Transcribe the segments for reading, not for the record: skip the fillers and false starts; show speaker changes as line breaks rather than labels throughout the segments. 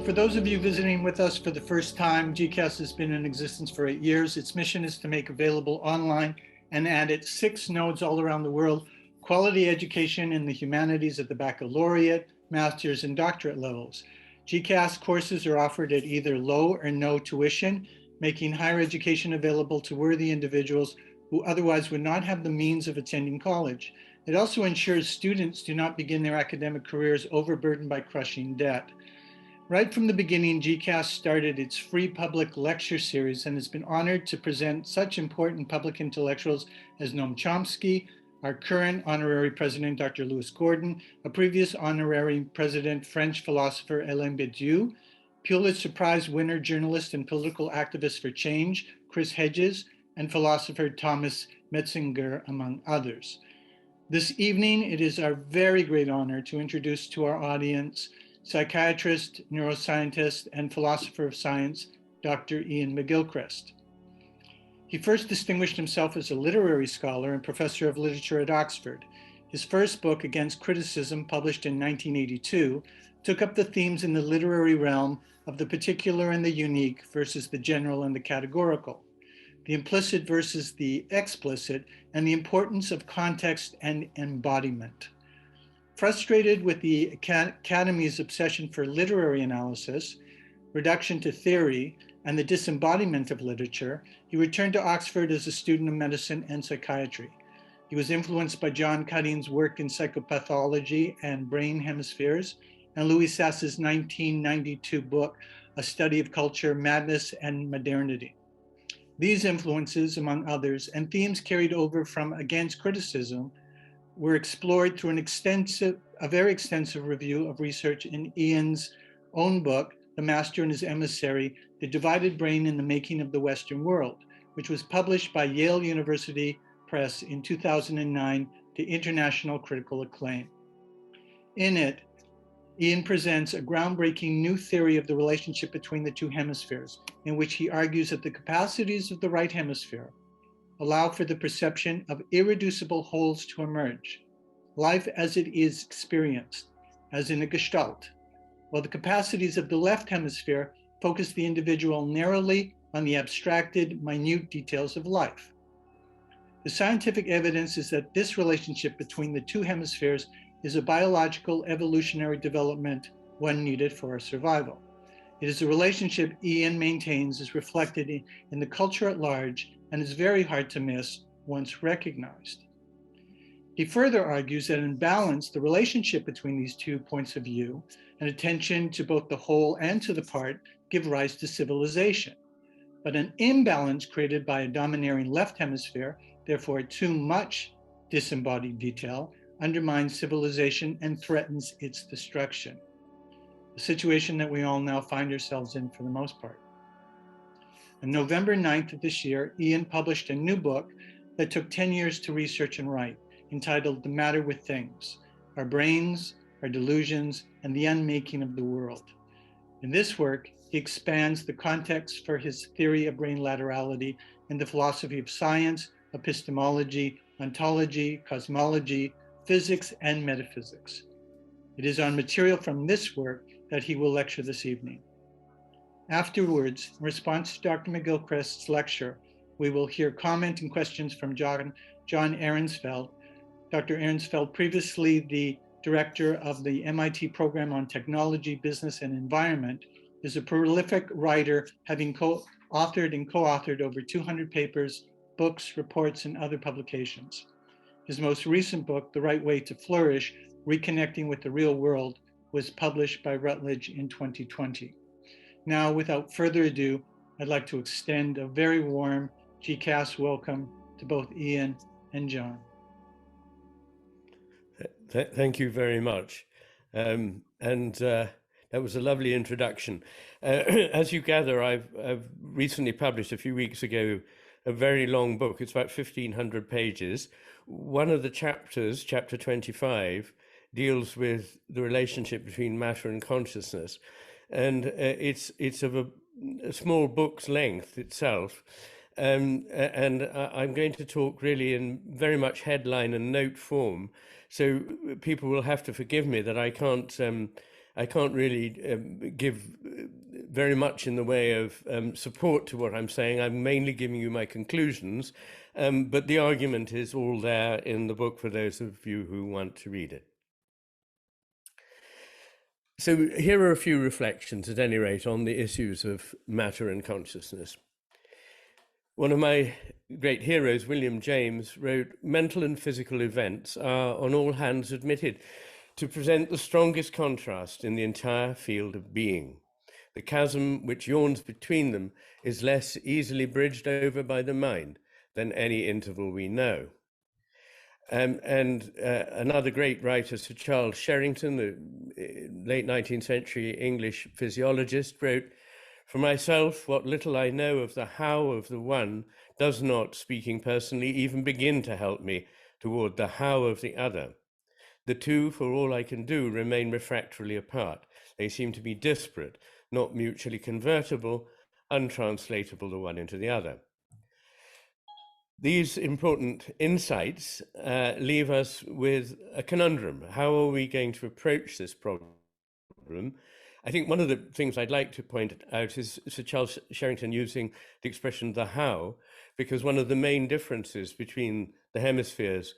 For those of you visiting with us for the first time, GCAS has been in existence for 8 years. Its mission is to make available online and at its 6 nodes all around the world, quality education in the humanities at the baccalaureate, master's, and doctorate levels. GCAS courses are offered at either low or no tuition, making higher education available to worthy individuals who otherwise would not have the means of attending college. It also ensures students do not begin their academic careers overburdened by crushing debt. Right from the beginning, GCAS started its free public lecture series and has been honored to present such important public intellectuals as Noam Chomsky, our current honorary president, Dr. Lewis Gordon, a previous honorary president, French philosopher Alain Badiou, Pulitzer Prize winner, journalist, and political activist for change, Chris Hedges, and philosopher Thomas Metzinger, among others. This evening, it is our very great honor to introduce to our audience psychiatrist, neuroscientist, and philosopher of science, Dr. Ian McGilchrist. He first distinguished himself as a literary scholar and professor of literature at Oxford. His first book, Against Criticism, published in 1982, took up the themes in the literary realm of the particular and the unique versus the general and the categorical, the implicit versus the explicit, and the importance of context and embodiment. Frustrated with the Academy's obsession for literary analysis, reduction to theory, and the disembodiment of literature, he returned to Oxford as a student of medicine and psychiatry. He was influenced by John Cutting's work in psychopathology and brain hemispheres, and Louis Sasse's 1992 book, A Study of Culture, Madness, and Modernity. These influences, among others, and themes carried over from Against Criticism, were explored through a very extensive review of research in Ian's own book, The Master and His Emissary, The Divided Brain in the Making of the Western World, which was published by Yale University Press in 2009 to international critical acclaim. In it, Ian presents a groundbreaking new theory of the relationship between the two hemispheres, in which he argues that the capacities of the right hemisphere allow for the perception of irreducible wholes to emerge, life as it is experienced, as in a gestalt, while the capacities of the left hemisphere focus the individual narrowly on the abstracted, minute details of life. The scientific evidence is that this relationship between the two hemispheres is a biological evolutionary development, one needed for our survival. It is a relationship Ian maintains is reflected in the culture at large and is very hard to miss once recognized. He further argues that in balance, the relationship between these two points of view and attention to both the whole and to the part give rise to civilization. But an imbalance created by a domineering left hemisphere, therefore too much disembodied detail, undermines civilization and threatens its destruction. A situation that we all now find ourselves in for the most part. On November 9th of this year, Ian published a new book that took 10 years to research and write, entitled The Matter with Things, Our Brains, Our Delusions, and the Unmaking of the World. In this work, he expands the context for his theory of brain laterality in the philosophy of science, epistemology, ontology, cosmology, physics, and metaphysics. It is on material from this work that he will lecture this evening. Afterwards, in response to Dr. McGilchrist's lecture, we will hear comment and questions from John Ehrenfeld. Dr. Ehrenfeld, previously the director of the MIT program on technology, business, and environment, is a prolific writer, having co-authored and co-authored over 200 papers, books, reports, and other publications. His most recent book, The Right Way to Flourish, Reconnecting with the Real World, was published by Routledge in 2020. Now, without further ado, I'd like to extend a very warm GCAS welcome to both Ian and John.
Thank you very much. That was a lovely introduction. As you gather, I've recently published a few weeks ago a very long book. It's about 1,500 pages. One of the chapters, chapter 25, deals with the relationship between matter and consciousness. And it's of a small book's length itself. And I'm going to talk really in very much headline and note form. So people will have to forgive me that I I can't really give very much in the way of support to what I'm saying. I'm mainly giving you my conclusions, but the argument is all there in the book for those of you who want to read it. So here are a few reflections, at any rate, on the issues of matter and consciousness. One of my great heroes, William James, wrote, "Mental and physical events are on all hands admitted to present the strongest contrast in the entire field of being. The chasm which yawns between them is less easily bridged over by the mind than any interval we know." Another great writer, Sir Charles Sherrington, the late 19th century English physiologist, wrote, "For myself, what little I know of the how of the one does not, speaking personally, even begin to help me toward the how of the other. The two, for all I can do, remain refractorily apart. They seem to be disparate, not mutually convertible, untranslatable the one into the other." These important insights leave us with a conundrum. How are we going to approach this problem? I think one of the things I'd like to point out is Sir Charles Sherrington using the expression "the how," because one of the main differences between the hemispheres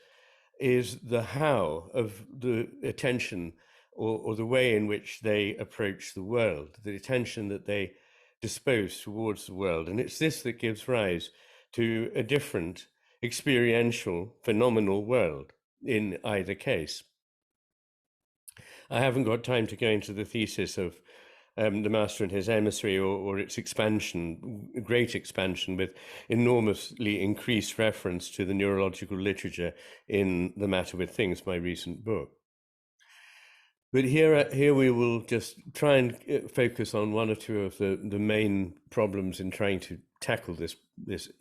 is the how of the attention or the way in which they approach the world, the attention that they dispose towards the world. And it's this that gives rise to a different experiential, phenomenal world in either case. I haven't got time to go into the thesis of the Master and his emissary or its expansion, great expansion with enormously increased reference to the neurological literature in The Matter with Things, my recent book. But here we will just try and focus on one or two of the main problems in trying to tackle this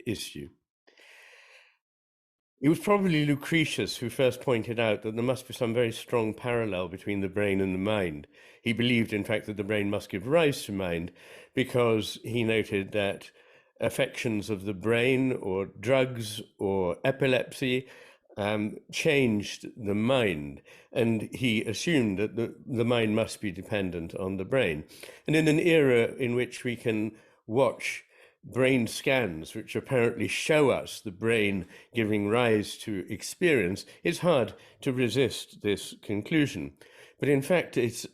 issue. It was probably Lucretius who first pointed out that there must be some very strong parallel between the brain and the mind. He believed, in fact, that the brain must give rise to mind because he noted that affections of the brain or drugs or epilepsy changed the mind, and he assumed that the mind must be dependent on the brain. And in an era in which we can watch brain scans which apparently show us the brain giving rise to experience, it's hard to resist this conclusion. But in fact, it's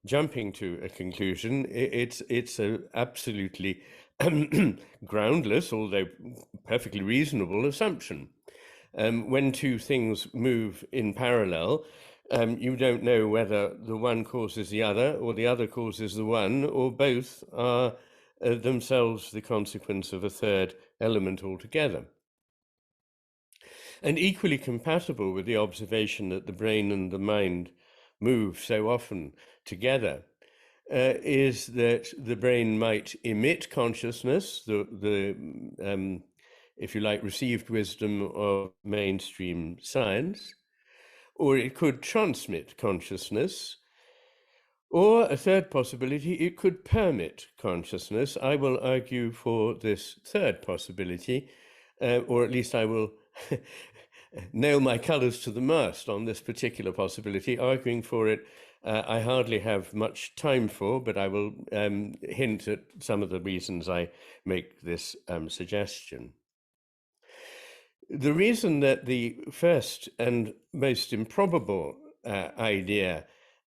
jumping to a conclusion. It's a absolutely groundless, although perfectly reasonable assumption. When two things move in parallel, you don't know whether the one causes the other or the other causes the one, or both are themselves the consequence of a third element altogether. And equally compatible with the observation that the brain and the mind move so often together is that the brain might emit consciousness, if you like, received wisdom of mainstream science, or it could transmit consciousness, or a third possibility, it could permit consciousness. I will argue for this third possibility, or at least I will nail my colours to the mast on this particular possibility. Arguing for it, I hardly have much time for, but I will hint at some of the reasons I make this suggestion. The reason that the first and most improbable idea,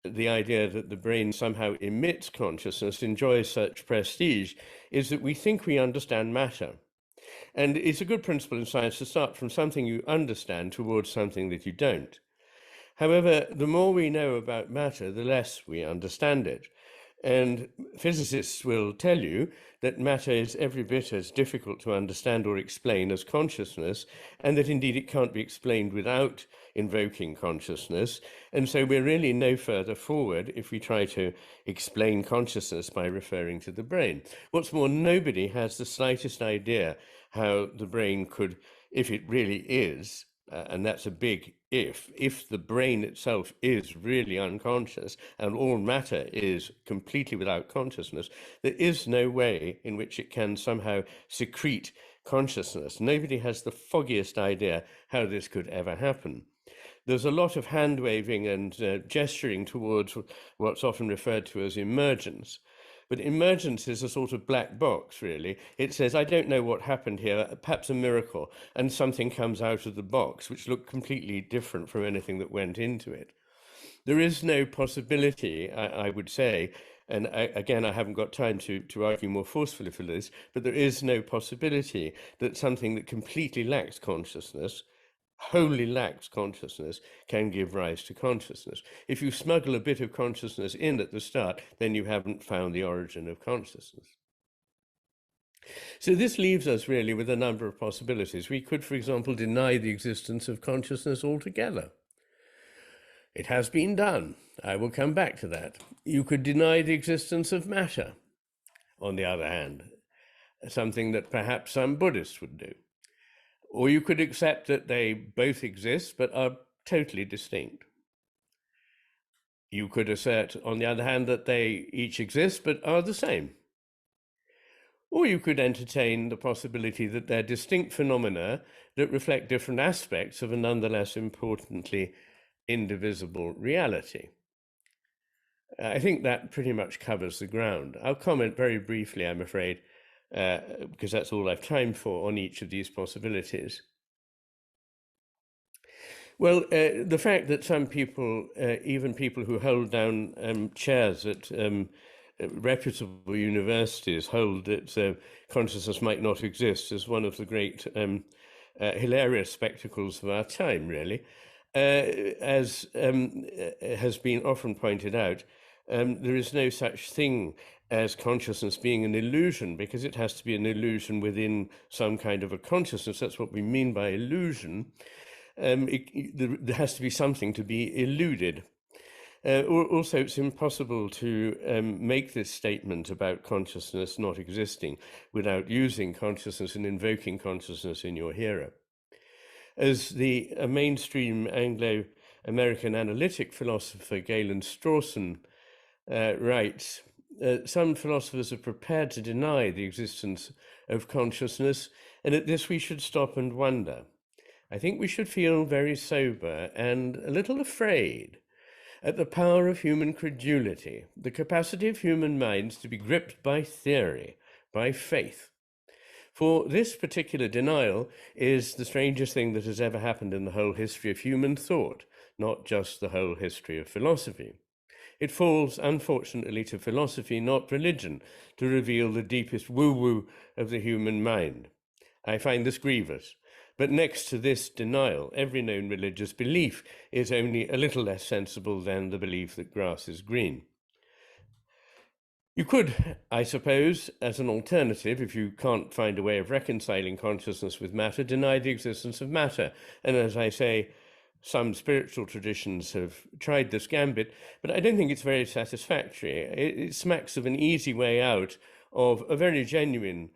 the idea that the brain somehow emits consciousness, enjoys such prestige, is that we think we understand matter. And it's a good principle in science to start from something you understand towards something that you don't. However, the more we know about matter, the less we understand it. And physicists will tell you that matter is every bit as difficult to understand or explain as consciousness, and that indeed it can't be explained without invoking consciousness. And so we're really no further forward if we try to explain consciousness by referring to the brain. What's more, nobody has the slightest idea how the brain could, if it really is, and that's a big if the brain itself is really unconscious and all matter is completely without consciousness, there is no way in which it can somehow secrete consciousness. Nobody has the foggiest idea how this could ever happen. there's a lot of hand waving and gesturing towards what's often referred to as emergence. But emergence is a sort of black box, really. It says, I don't know what happened here, perhaps a miracle, and something comes out of the box, which looked completely different from anything that went into it. There is no possibility, I would say, and again, I haven't got time to argue more forcefully for this, but there is no possibility that something that completely lacks consciousness, wholly lacks consciousness, can give rise to consciousness. If you smuggle a bit of consciousness in at the start, then you haven't found the origin of consciousness. So this leaves us really with a number of possibilities. We could, for example, deny the existence of consciousness altogether. It has been done. I will come back to that. You could deny the existence of matter, on the other hand, something that perhaps some Buddhists would do. Or you could accept that they both exist but are totally distinct. You could assert, on the other hand, that they each exist but are the same. Or you could entertain the possibility that they're distinct phenomena that reflect different aspects of a nonetheless importantly indivisible reality. I think that pretty much covers the ground. I'll comment very briefly, I'm afraid, because that's all I've time for on each of these possibilities. Well, the fact that some people, even people who hold down chairs at reputable universities, hold that consciousness might not exist is one of the great hilarious spectacles of our time, really. As has been often pointed out, there is no such thing as consciousness being an illusion, because it has to be an illusion within some kind of a consciousness. That's what we mean by illusion. There has to be something to be eluded. Also, it's impossible to make this statement about consciousness not existing without using consciousness and invoking consciousness in your hearer. As the mainstream Anglo-American analytic philosopher Galen Strawson writes, some philosophers are prepared to deny the existence of consciousness, and at this we should stop and wonder. I think we should feel very sober and a little afraid at the power of human credulity, the capacity of human minds to be gripped by theory, by faith. For this particular denial is the strangest thing that has ever happened in the whole history of human thought, not just the whole history of philosophy. It falls, unfortunately, to philosophy, not religion, to reveal the deepest woo-woo of the human mind. I find this grievous. But next to this denial, every known religious belief is only a little less sensible than the belief that grass is green. You could, I suppose, as an alternative, if you can't find a way of reconciling consciousness with matter, deny the existence of matter. And as I say, some spiritual traditions have tried this gambit, but I don't think it's very satisfactory. It smacks of an easy way out of a very genuine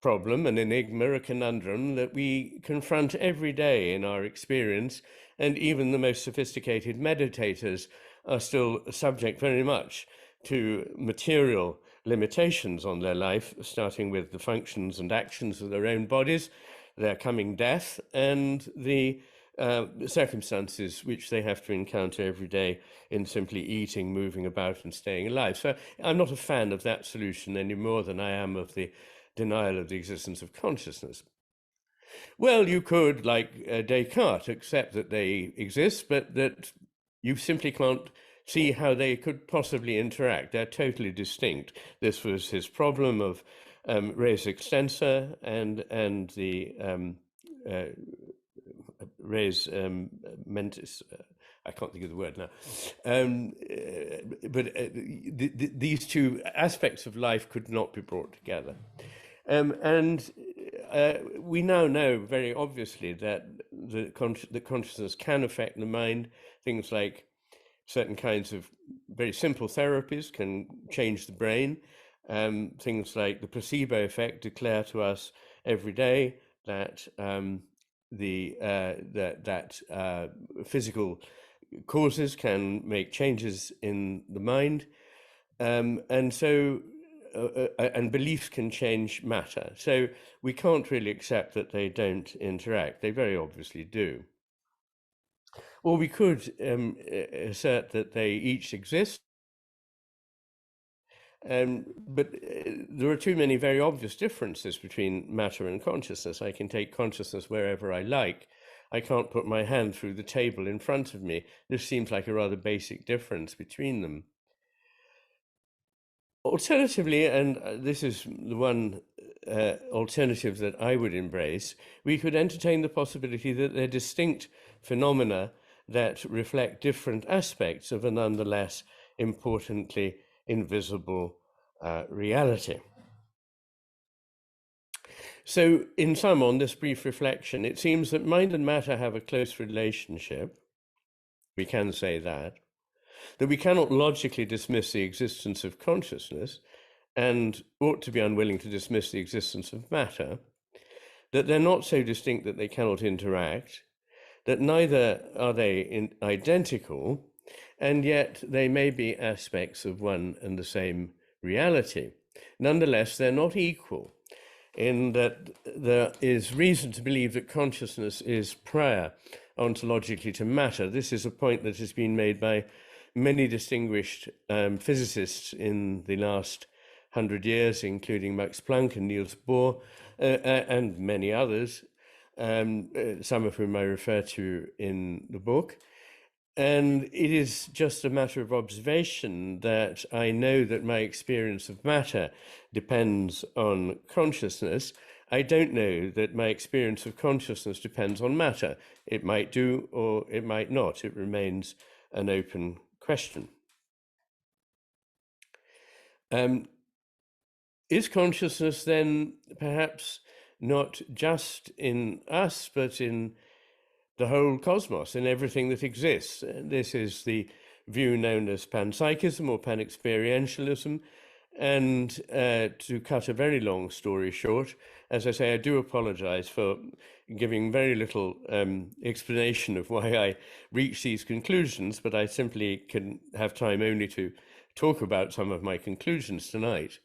problem, an enigma, a conundrum that we confront every day in our experience, and even the most sophisticated meditators are still subject very much to material limitations on their life, starting with the functions and actions of their own bodies, their coming death, and the circumstances which they have to encounter every day in simply eating, moving about, and staying alive. So I'm not a fan of that solution any more than I am of the denial of the existence of consciousness. Well, you could, like Descartes, accept that they exist, but that you simply can't see how they could possibly interact. They're totally distinct. This was his problem of res extensa and the res mentis. I can't think of the word now. But these two aspects of life could not be brought together. And we now know very obviously that consciousness can affect the mind. Things like certain kinds of very simple therapies can change the brain. Things like the placebo effect declare to us every day that physical causes can make changes in the mind, and so and beliefs can change matter. So we can't really accept that they don't interact. They very obviously do. Or we could assert that they each exist, but there are too many very obvious differences between matter and consciousness. I can take consciousness wherever I like. I can't put my hand through the table in front of me. This seems like a rather basic difference between them. Alternatively, and this is the one alternative that I would embrace, we could entertain the possibility that they're distinct phenomena that reflect different aspects of a nonetheless importantly invisible reality. So, in sum, on this brief reflection, it seems that mind and matter have a close relationship. We can say that we cannot logically dismiss the existence of consciousness and ought to be unwilling to dismiss the existence of matter, that they're not so distinct that they cannot interact, that neither are they identical, and yet they may be aspects of one and the same reality. Nonetheless, they're not equal, in that there is reason to believe that consciousness is prior ontologically to matter. This is a point that has been made by many distinguished physicists in the last 100 years, including Max Planck and Niels Bohr, and many others, some of whom I refer to in the book. And it is just a matter of observation that I know that my experience of matter depends on consciousness. I don't know that my experience of consciousness depends on matter. It might do or it might not. It remains an open question. Is consciousness then perhaps not just in us, but in the whole cosmos, in everything that exists? This is the view known as panpsychism or panexperientialism. And to cut a very long story short, as I say, I do apologize for giving very little explanation of why I reach these conclusions, but I simply can have time only to talk about some of my conclusions tonight.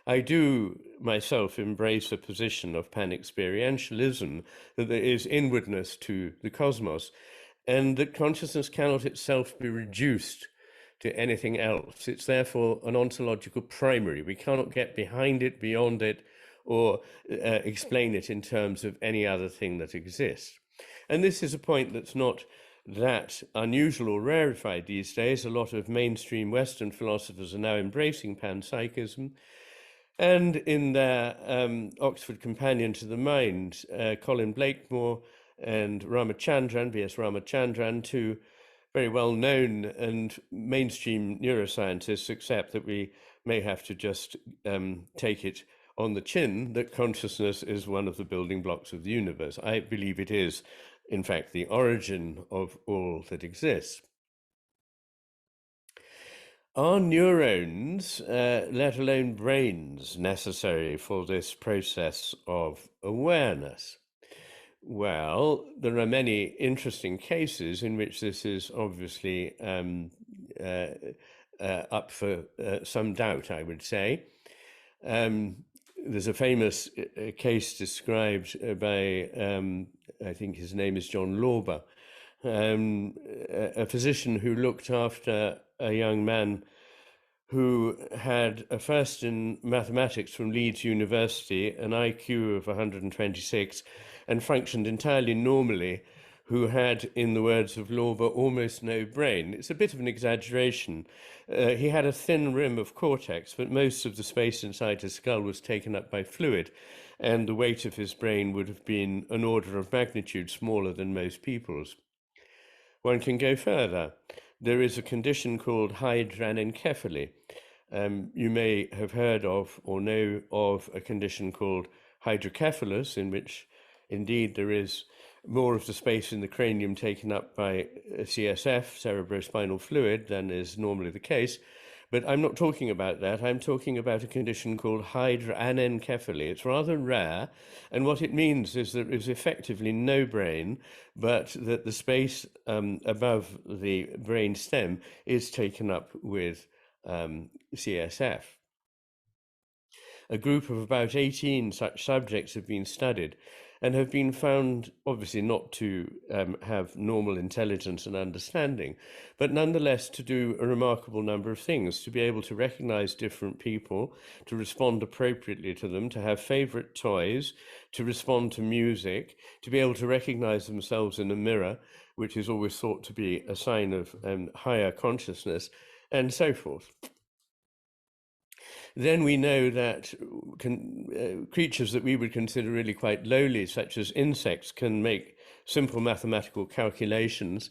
I do myself embrace a position of panexperientialism, that there is inwardness to the cosmos, and that consciousness cannot itself be reduced to anything else. It's therefore an ontological primary. We cannot get behind it, beyond it, or explain it in terms of any other thing that exists. And this is a point that's not that unusual or rarefied these days. A lot of mainstream Western philosophers are now embracing panpsychism. And in their Oxford Companion to the Mind, Colin Blakemore and Ramachandran, V.S. Ramachandran, two very well-known and mainstream neuroscientists, accept that we may have to just take it on the chin that consciousness is one of the building blocks of the universe. I believe it is, in fact, the origin of all that exists. Are neurons, let alone brains, necessary for this process of awareness? Well, there are many interesting cases in which this is obviously up for some doubt, I would say. There's a famous case described by, I think his name is John Lorber, a physician who looked after a young man who had a first in mathematics from Leeds University, an IQ of 126, and functioned entirely normally, who had, in the words of Lorber, almost no brain. It's a bit of an exaggeration. He had a thin rim of cortex, but most of the space inside his skull was taken up by fluid, and the weight of his brain would have been an order of magnitude smaller than most people's. One can go further. There is a condition called hydranencephaly. You may have heard of or know of a condition called hydrocephalus, in which indeed there is more of the space in the cranium taken up by CSF, cerebrospinal fluid, than is normally the case. But I'm not talking about that. I'm talking about a condition called hydranencephaly. It's rather rare, and what it means is there is effectively no brain, but that the space above the brain stem is taken up with CSF. a group of about 18 such subjects have been studied and have been found, obviously not to have normal intelligence and understanding, but nonetheless to do a remarkable number of things, to be able to recognize different people, to respond appropriately to them, to have favorite toys, to respond to music, to be able to recognize themselves in a mirror, which is always thought to be a sign of higher consciousness, and so forth. Then we know that creatures that we would consider really quite lowly, such as insects, can make simple mathematical calculations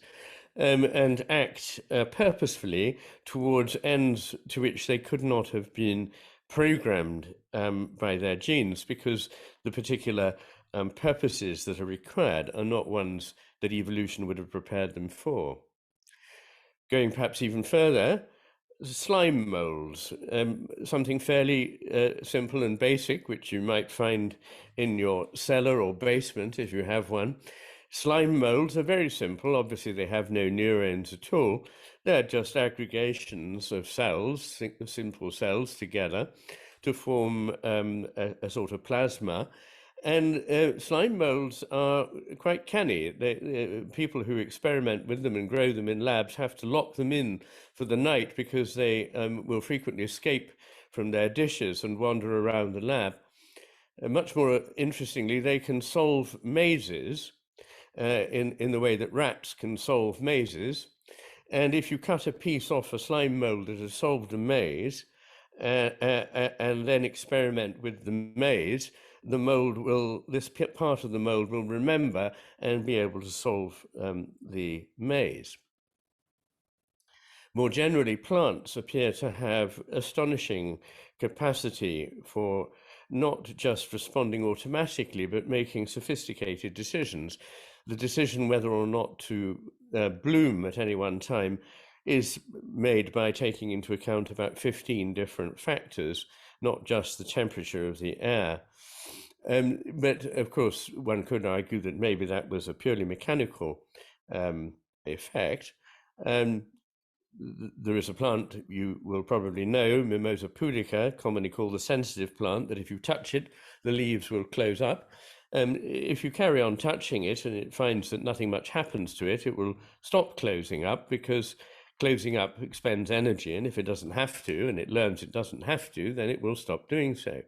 and act purposefully towards ends to which they could not have been programmed by their genes, because the particular purposes that are required are not ones that evolution would have prepared them for. Going perhaps even further, slime molds, something fairly simple and basic, which you might find in your cellar or basement if you have one. Slime molds are very simple. Obviously, they have no neurons at all. They're just aggregations of cells, simple cells together to form a sort of plasma. And slime molds are quite canny. People who experiment with them and grow them in labs have to lock them in for the night because they will frequently escape from their dishes and wander around the lab. Much more interestingly, they can solve mazes in the way that rats can solve mazes. And if you cut a piece off a slime mold that has solved a maze and then experiment with the maze, the mold will, this part of the mold will remember and be able to solve the maze. More generally, plants appear to have astonishing capacity for not just responding automatically, but making sophisticated decisions. The decision whether or not to bloom at any one time is made by taking into account about 15 different factors, not just the temperature of the air. But of course, one could argue that maybe that was a purely mechanical effect. There is a plant you will probably know, Mimosa pudica, commonly called the sensitive plant, that if you touch it, the leaves will close up. If you carry on touching it and it finds that nothing much happens to it, it will stop closing up, because closing up expends energy, and if it doesn't have to, and it learns it doesn't have to, then it will stop doing so.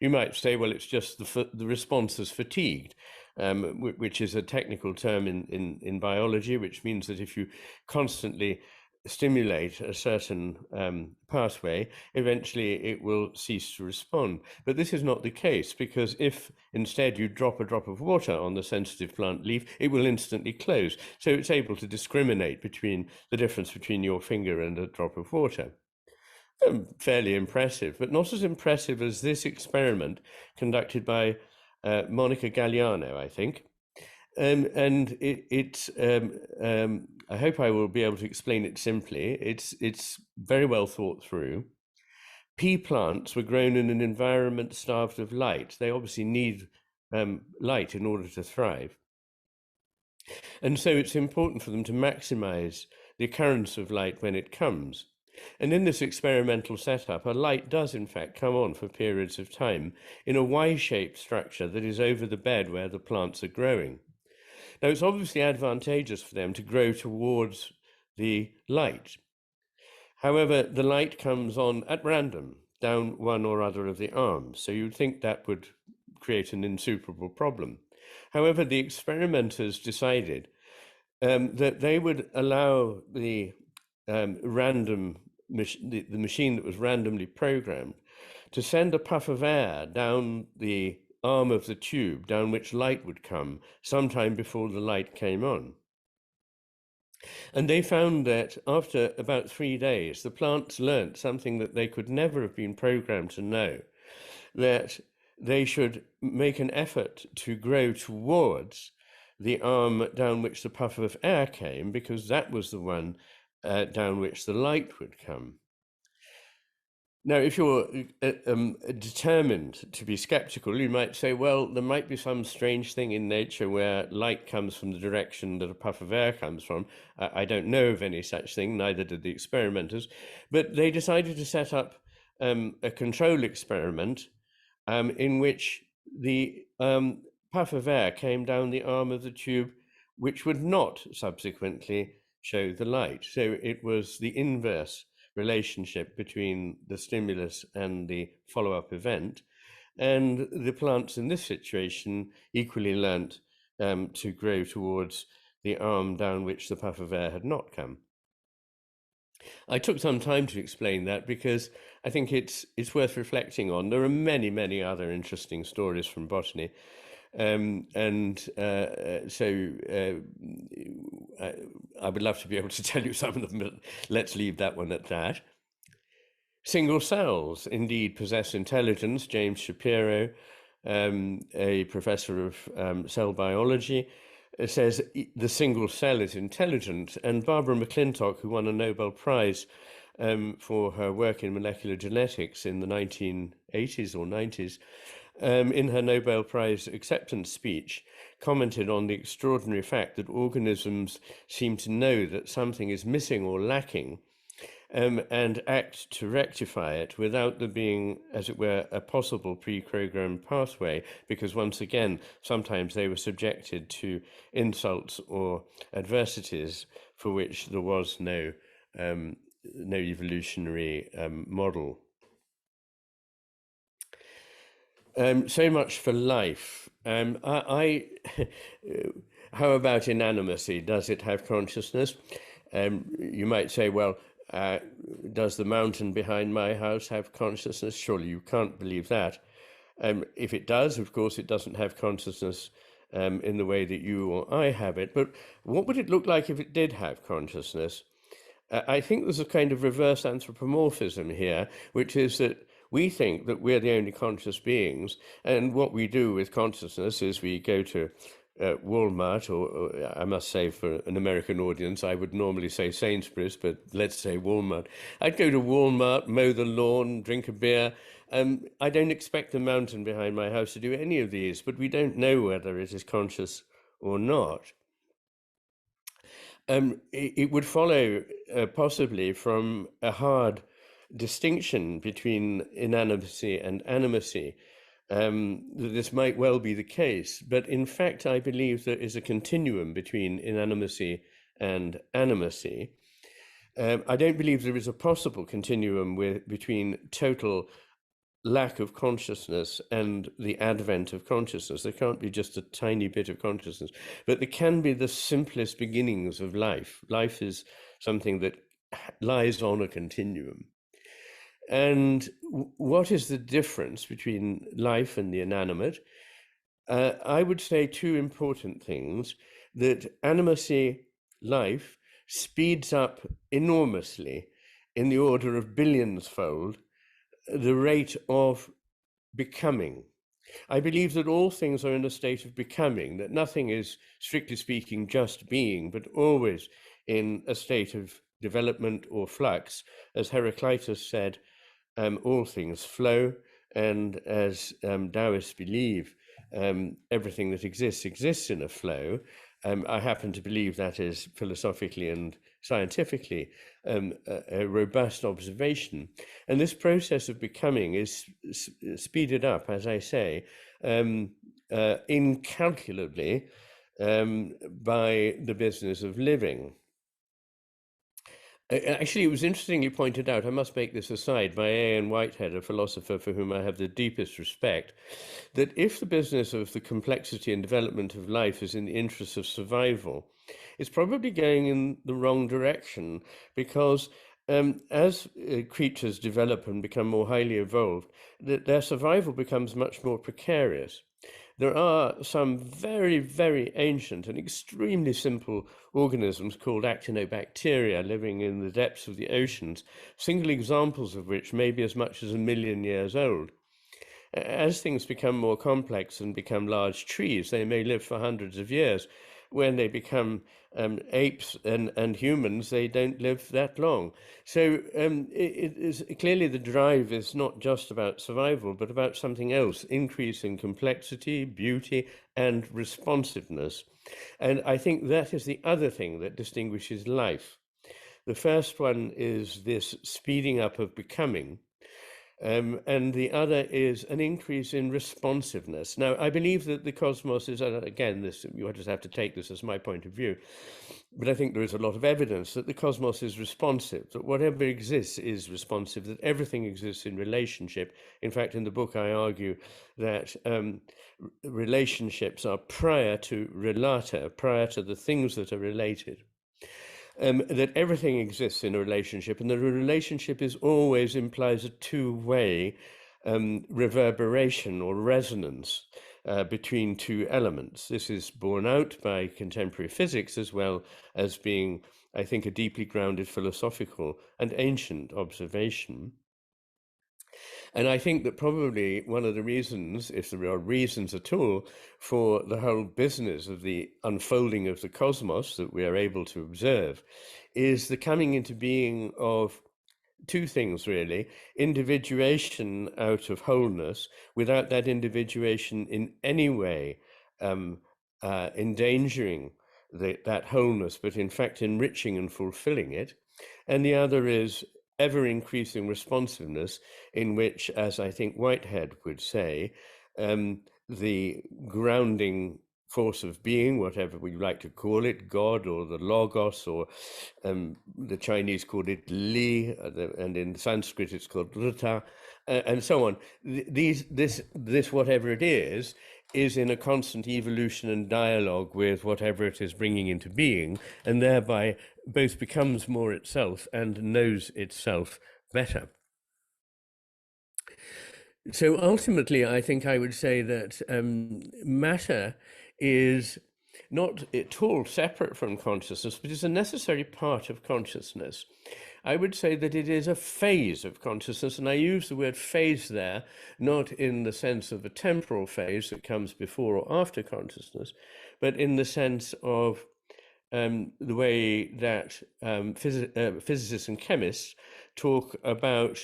You might say, well, it's just the response is fatigued, which is a technical term in biology, which means that if you constantly stimulate a certain pathway, eventually it will cease to respond. But this is not the case, because if instead you drop a drop of water on the sensitive plant leaf, it will instantly close. So it's able to discriminate between the difference between your finger and a drop of water. Fairly impressive, but not as impressive as this experiment conducted by Monica Galliano, I think. And I hope I will be able to explain it simply. It's very well thought through. Pea plants were grown in an environment starved of light. They obviously need light in order to thrive. And so it's important for them to maximize the occurrence of light when it comes. And in this experimental setup, a light does in fact come on for periods of time in a Y-shaped structure that is over the bed where the plants are growing. Now, it's obviously advantageous for them to grow towards the light. However, the light comes on at random down one or other of the arms, so you'd think that would create an insuperable problem. However, the experimenters decided that they would allow the machine that was randomly programmed to send a puff of air down the arm of the tube down which light would come sometime before the light came on. And they found that after about 3 days, the plants learnt something that they could never have been programmed to know, that they should make an effort to grow towards the arm down which the puff of air came, because that was the one down which the light would come. Now, if you're determined to be skeptical, you might say, well, there might be some strange thing in nature where light comes from the direction that a puff of air comes from. I don't know of any such thing, neither did the experimenters, but they decided to set up a control experiment in which the puff of air came down the arm of the tube, which would not subsequently show the light. So it was the inverse relationship between the stimulus and the follow-up event. And the plants in this situation equally learnt to grow towards the arm down which the puff of air had not come. I took some time to explain that because I think it's worth reflecting on. There are many, many other interesting stories from botany. I would love to be able to tell you some of them, but let's leave that one at that. Single cells indeed possess intelligence. James Shapiro, a professor of cell biology, says the single cell is intelligent. And Barbara McClintock, who won a Nobel Prize for her work in molecular genetics in the 1980s or 90s, in her Nobel Prize acceptance speech, commented on the extraordinary fact that organisms seem to know that something is missing or lacking and act to rectify it without there being, as it were, a possible pre-programmed pathway, because once again, sometimes they were subjected to insults or adversities for which there was no evolutionary model. So much for life. How about inanimacy? Does it have consciousness? You might say, well, does the mountain behind my house have consciousness? Surely you can't believe that. If it does, of course, it doesn't have consciousness in the way that you or I have it. But what would it look like if it did have consciousness? I think there's a kind of reverse anthropomorphism here, which is that we think that we're the only conscious beings, and what we do with consciousness is we go to Walmart, or I must say for an American audience, I would normally say Sainsbury's, but let's say Walmart. I'd go to Walmart, mow the lawn, drink a beer. I don't expect the mountain behind my house to do any of these, but we don't know whether it is conscious or not. It would follow possibly from a hard distinction between inanimacy and animacy. This might well be the case, but in fact, I believe there is a continuum between inanimacy and animacy. I don't believe there is a possible continuum between total lack of consciousness and the advent of consciousness. There can't be just a tiny bit of consciousness, but there can be the simplest beginnings of life. Life is something that lies on a continuum. And what is the difference between life and the inanimate? I would say two important things: that animacy, life, speeds up enormously, in the order of billions-fold, the rate of becoming. I believe that all things are in a state of becoming, that nothing is, strictly speaking, just being, but always in a state of development or flux. As Heraclitus said, all things flow, and as Taoists believe, everything that exists in a flow. I happen to believe that is philosophically and scientifically a robust observation. And this process of becoming is speeded up, as I say, incalculably by the business of living. Actually, it was interestingly pointed out, I must make this aside, by Iain Whitehead, a philosopher for whom I have the deepest respect, that if the business of the complexity and development of life is in the interest of survival, it's probably going in the wrong direction, because as creatures develop and become more highly evolved, their survival becomes much more precarious. There are some very, very ancient and extremely simple organisms called actinobacteria living in the depths of the oceans, single examples of which may be as much as 1 million years old. As things become more complex and become large trees, they may live for hundreds of years. When they become apes and humans, they don't live that long. So it is clearly the drive is not just about survival, but about something else: increase in complexity, beauty, and responsiveness. And I think that is the other thing that distinguishes life. The first one is this speeding up of becoming. and the other is an increase in responsiveness. Now, I believe that the cosmos is, again, this, you just have to take this as my point of view, but I think there is a lot of evidence that the cosmos is responsive, that whatever exists is responsive, that everything exists in relationship. In fact, in the book, I argue that relationships are prior to relata, prior to the things that are related. That everything exists in a relationship, and that a relationship is always implies a two-way reverberation or resonance between two elements. This is borne out by contemporary physics as well as being, I think, a deeply grounded philosophical and ancient observation. And I think that probably one of the reasons, if there are reasons at all, for the whole business of the unfolding of the cosmos that we are able to observe is the coming into being of two things, really: individuation out of wholeness, without that individuation in any way endangering that wholeness, but in fact enriching and fulfilling it. And the other is ever increasing responsiveness, in which, as I think Whitehead would say, the grounding force of being, whatever we like to call it, God or the Logos, or the Chinese called it Li, and in Sanskrit it's called Ruta, and so on. This whatever it is in a constant evolution and dialogue with whatever it is bringing into being, and thereby both becomes more itself and knows itself better. So ultimately, I think I would say that matter is not at all separate from consciousness, but is a necessary part of consciousness. I would say that it is a phase of consciousness, and I use the word phase there, not in the sense of a temporal phase that comes before or after consciousness, but in the sense of the way that physicists and chemists talk about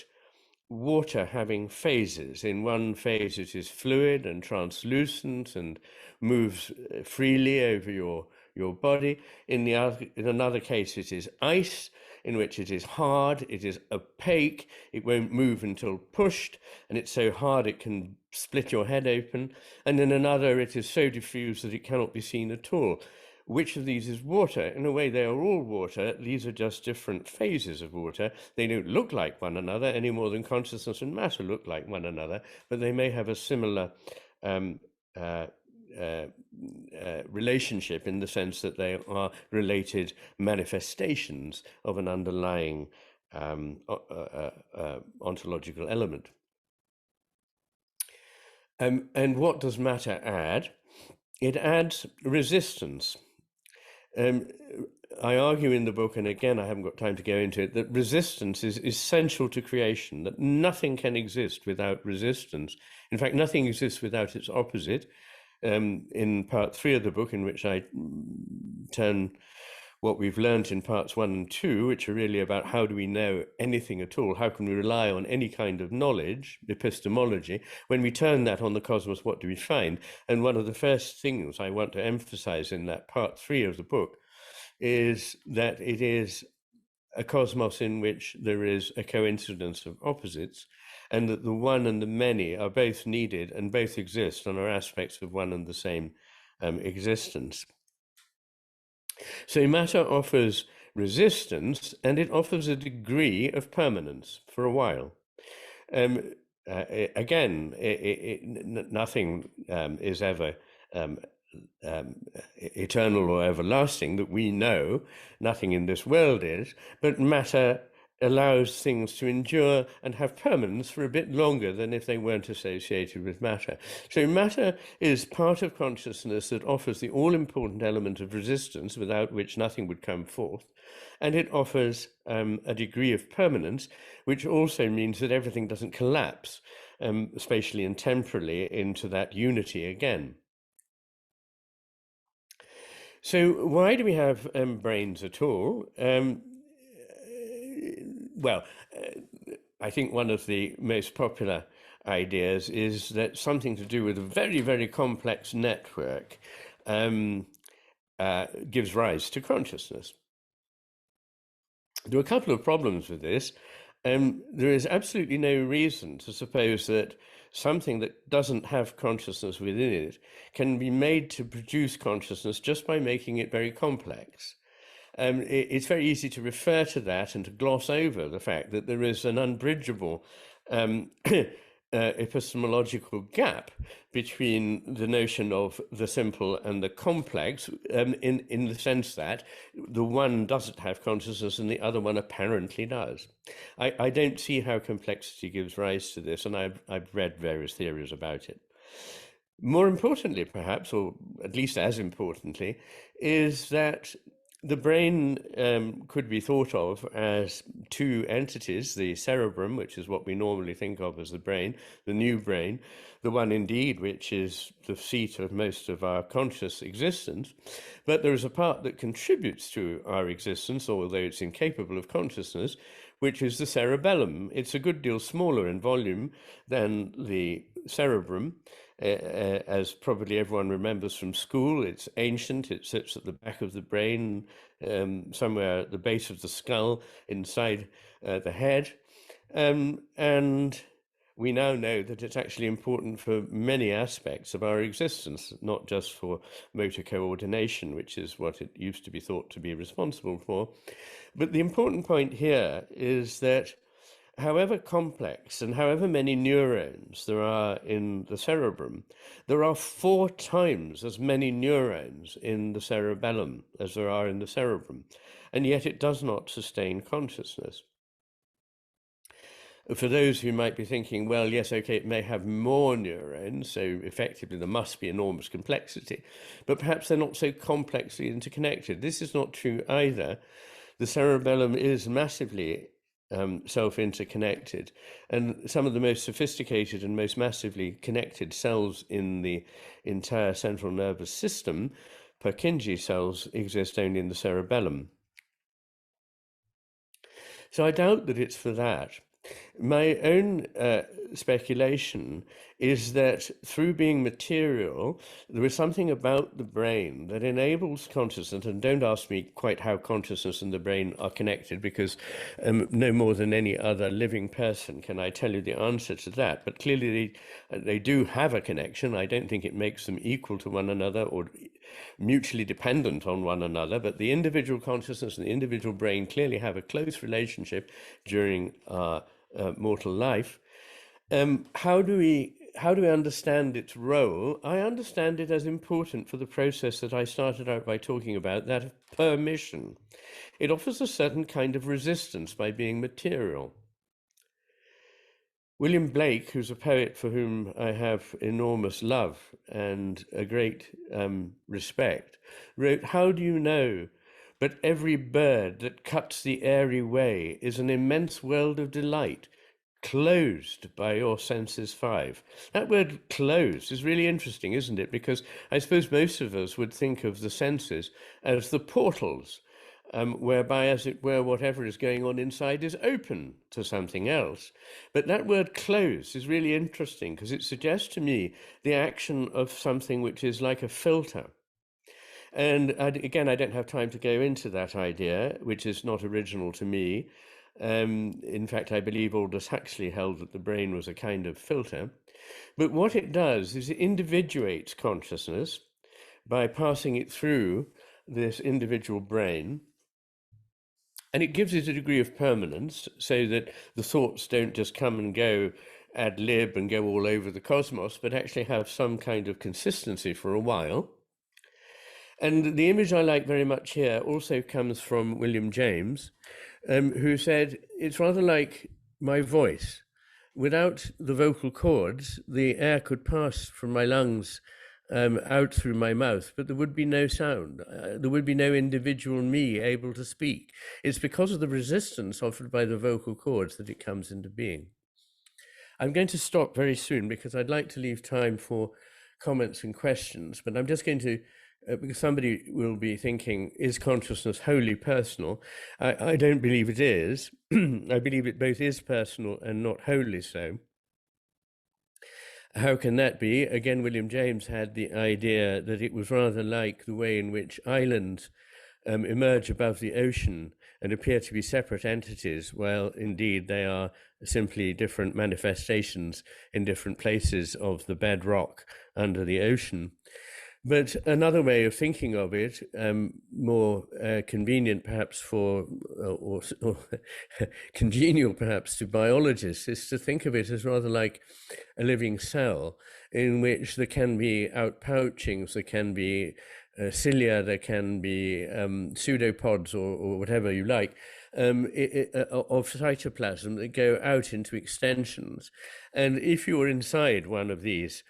water having phases. In one phase it is fluid and translucent and moves freely over your body. In another case it is ice, in which it is hard, it is opaque, it won't move until pushed, and it's so hard it can split your head open. And in another it is so diffuse that it cannot be seen at all. Which of these is water? In a way, they are all water. These are just different phases of water. They don't look like one another any more than consciousness and matter look like one another, but they may have a similar relationship, in the sense that they are related manifestations of an underlying ontological element. And what does matter add? It adds resistance. I argue in the book, and again, I haven't got time to go into it, that resistance is essential to creation, that nothing can exist without resistance. In fact, nothing exists without its opposite. In part 3 of the book, in which I turn what we've learned in parts 1 and 2, which are really about how do we know anything at all, how can we rely on any kind of knowledge, epistemology, when we turn that on the cosmos, what do we find? And one of the first things I want to emphasize in that part 3 of the book is that it is a cosmos in which there is a coincidence of opposites, and that the one and the many are both needed and both exist and are aspects of one and the same existence. So matter offers resistance, and it offers a degree of permanence for a while. Again, nothing is ever eternal or everlasting that we know. Nothing in this world is, but matter allows things to endure and have permanence for a bit longer than if they weren't associated with matter. So matter is part of consciousness that offers the all-important element of resistance, without which nothing would come forth. And it offers a degree of permanence, which also means that everything doesn't collapse spatially and temporally into that unity again. So why do we have brains at all? Well, I think one of the most popular ideas is that something to do with a very, very complex network gives rise to consciousness. There are a couple of problems with this. There is absolutely no reason to suppose that something that doesn't have consciousness within it can be made to produce consciousness just by making it very complex. It's very easy to refer to that and to gloss over the fact that there is an unbridgeable epistemological gap between the notion of the simple and the complex, in the sense that the one doesn't have consciousness and the other one apparently does. I don't see how complexity gives rise to this, and I've read various theories about it. More importantly, perhaps, or at least as importantly, is that the brain could be thought of as two entities: the cerebrum, which is what we normally think of as the brain, the new brain, the one indeed which is the seat of most of our conscious existence. But there is a part that contributes to our existence, although it's incapable of consciousness, which is the cerebellum. It's a good deal smaller in volume than the cerebrum. As probably everyone remembers from school, it's ancient. It sits at the back of the brain, somewhere at the base of the skull, inside the head. And we now know that it's actually important for many aspects of our existence, not just for motor coordination, which is what it used to be thought to be responsible for. But the important point here is that however complex and however many neurons there are in the cerebrum, there are 4 times as many neurons in the cerebellum as there are in the cerebrum, and yet it does not sustain consciousness. For those who might be thinking, well, yes, okay, it may have more neurons, so effectively there must be enormous complexity, but perhaps they're not so complexly interconnected. This is not true either. The cerebellum is massively self-interconnected, and some of the most sophisticated and most massively connected cells in the entire central nervous system, Purkinje cells, exist only in the cerebellum. So I doubt that it's for that. My own speculation is that through being material, there is something about the brain that enables consciousness. And don't ask me quite how consciousness and the brain are connected, because no more than any other living person can I tell you the answer to that. But clearly they do have a connection. I don't think it makes them equal to one another or mutually dependent on one another, but the individual consciousness and the individual brain clearly have a close relationship during our mortal life. How do we understand its role? I understand it as important for the process that I started out by talking about, that of permission. It offers a certain kind of resistance by being material. William Blake, who's a poet for whom I have enormous love and a great respect, wrote, "How do you know? But every bird that cuts the airy way is an immense world of delight, closed by your senses 5. That word closed is really interesting, isn't it? Because I suppose most of us would think of the senses as the portals, whereby, as it were, whatever is going on inside is open to something else. But that word closed is really interesting because it suggests to me the action of something which is like a filter. And again, I don't have time to go into that idea, which is not original to me. In fact, I believe Aldous Huxley held that the brain was a kind of filter. But what it does is it individuates consciousness by passing it through this individual brain. And it gives it a degree of permanence so that the thoughts don't just come and go ad lib and go all over the cosmos, but actually have some kind of consistency for a while. And the image I like very much here also comes from William James, who said, it's rather like my voice. Without the vocal cords, the air could pass from my lungs out through my mouth, but there would be no sound. There would be no individual me able to speak. It's because of the resistance offered by the vocal cords that it comes into being. I'm going to stop very soon because I'd like to leave time for comments and questions, but I'm just going to, because somebody will be thinking, is consciousness wholly personal? I don't believe it is. I believe it both is personal and not wholly so. How can that be? Again, William James had the idea that it was rather like the way in which islands emerge above the ocean and appear to be separate entities, while indeed they are simply different manifestations in different places of the bedrock under the ocean. But another way of thinking of it, more convenient perhaps for, or congenial perhaps to biologists, is to think of it as rather like a living cell in which there can be outpouchings, there can be cilia, there can be pseudopods or whatever you like, of cytoplasm that go out into extensions. And if you were inside one of these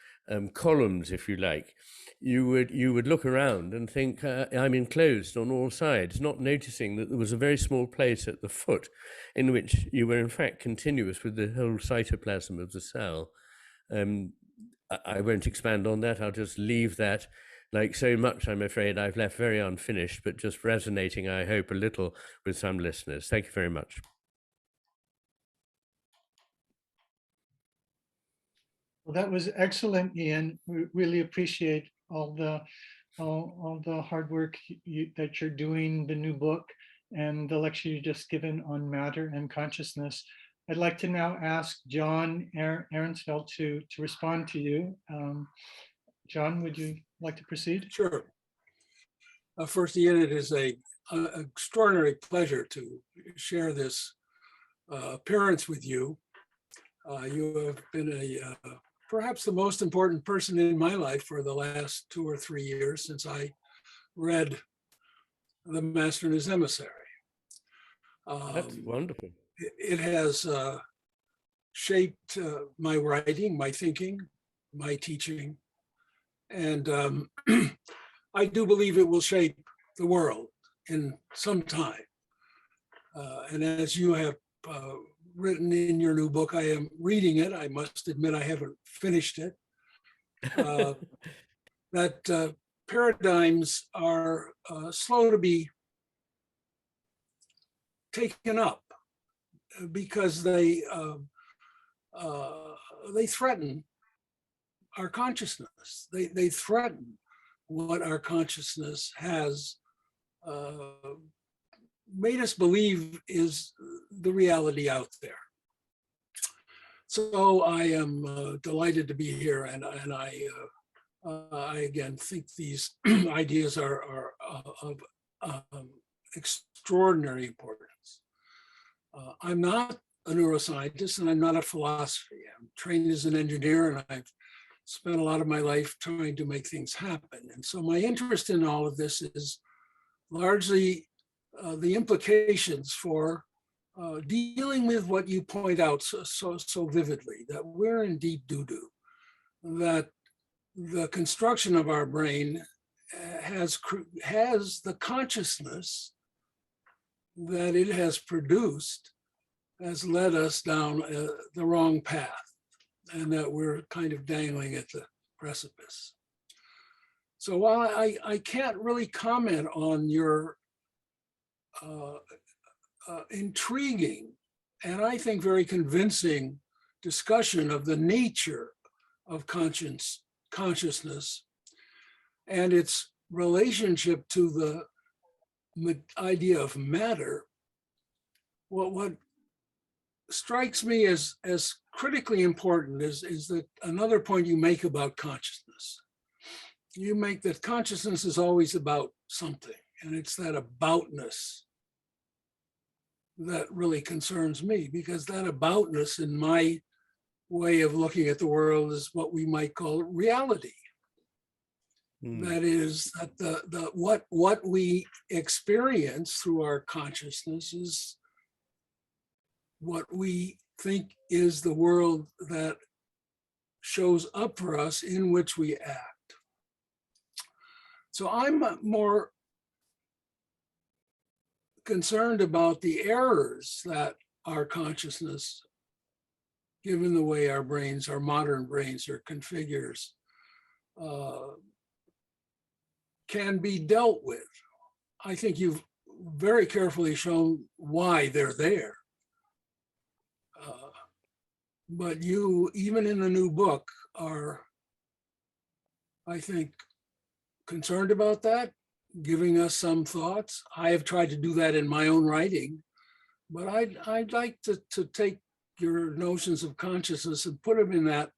columns, if you like, you would look around and think, I'm enclosed on all sides, not noticing that there was a very small place at the foot in which you were in fact continuous with the whole cytoplasm of the cell. I won't expand on that. I'll just leave that. Like so much, I'm afraid, I've left very unfinished, but just resonating, I hope, a little with some listeners. Thank you very much.
Well, that was excellent, Ian. We really appreciate all the hard work that you're doing, the new book, and the lecture you just given on matter and consciousness. I'd like to now ask John Ahrensfeld to respond to you. John, would you like to proceed?
Sure. First, Ian, it is an extraordinary pleasure to share this appearance with you. You have been perhaps the most important person in my life for the last 2 or 3 years since I read The Master and His Emissary.
That's wonderful.
It has shaped my writing, my thinking, my teaching, and I do believe it will shape the world in some time. And as you have written in your new book, I am reading it. I must admit I haven't finished it. That paradigms are slow to be taken up because they threaten our consciousness. They threaten what our consciousness has made us believe is the reality out there. So I am delighted to be here, and I again think these ideas are of extraordinary importance. I'm not a neuroscientist, and I'm not a philosopher. I'm trained as an engineer, and I've spent a lot of my life trying to make things happen. And so my interest in all of this is largely the implications for dealing with what you point out so vividly, that we're in deep doo-doo, that the construction of our brain has the consciousness that it has produced has led us down the wrong path, and that we're kind of dangling at the precipice. So while I can't really comment on your intriguing and I think very convincing discussion of the nature of consciousness and its relationship to the idea of matter, what strikes me as critically important is that another point you make about consciousness. You make that consciousness is always about something, and it's that aboutness that really concerns me, because that aboutness in my way of looking at the world is what we might call reality. That is that what we experience through our consciousness is what we think is the world that shows up for us in which we act. So I'm more concerned about the errors that our consciousness, given the way our modern brains are configured, can be dealt with. I think you've very carefully shown why they're there. But you, even in the new book, are, I think, concerned about that giving us some thoughts. I have tried to do that in my own writing, but I'd like to take your notions of consciousness and put them in that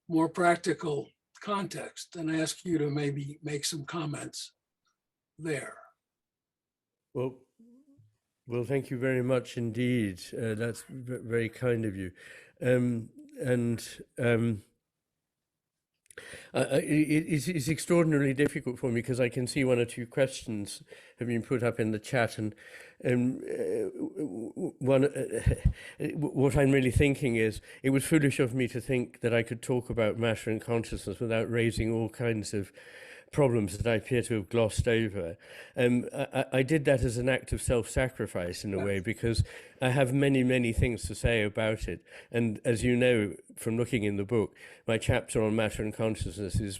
more practical context and ask you to maybe make some comments there.
Well, thank you very much indeed. That's very kind of you. It's extraordinarily difficult for me because I can see one or two questions have been put up in the chat, and what I'm really thinking is it was foolish of me to think that I could talk about matter and consciousness without raising all kinds of problems that I appear to have glossed over. I did that as an act of self-sacrifice in a way, because I have many, many things to say about it. And as you know, from looking in the book, my chapter on matter and consciousness is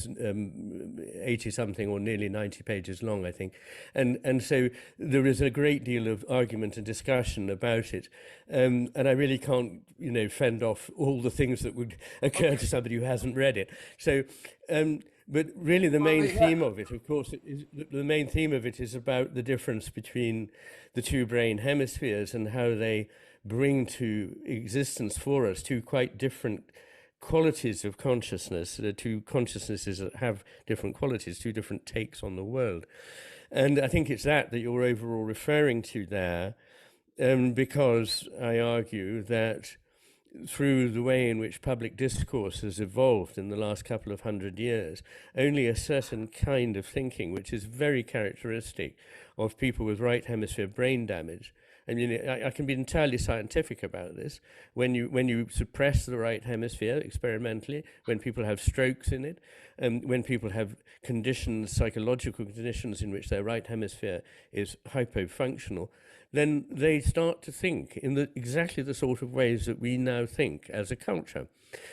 80-something or nearly 90 pages long, I think. And so there is a great deal of argument and discussion about it. And I really can't, fend off all the things that would occur to somebody who hasn't read it. So, but really the main theme of it, of course, the main theme of it is about the difference between the two brain hemispheres and how they bring to existence for us two quite different qualities of consciousness. The two consciousnesses that have different qualities, two different takes on the world. And I think it's that you're overall referring to there, because I argue that through the way in which public discourse has evolved in the last couple of 100 years, only a certain kind of thinking, which is very characteristic of people with right hemisphere brain damage. I mean, I can be entirely scientific about this. When you suppress the right hemisphere experimentally, when people have strokes in it, when people have conditions, psychological conditions in which their right hemisphere is hypofunctional, then they start to think in exactly the sort of ways that we now think as a culture.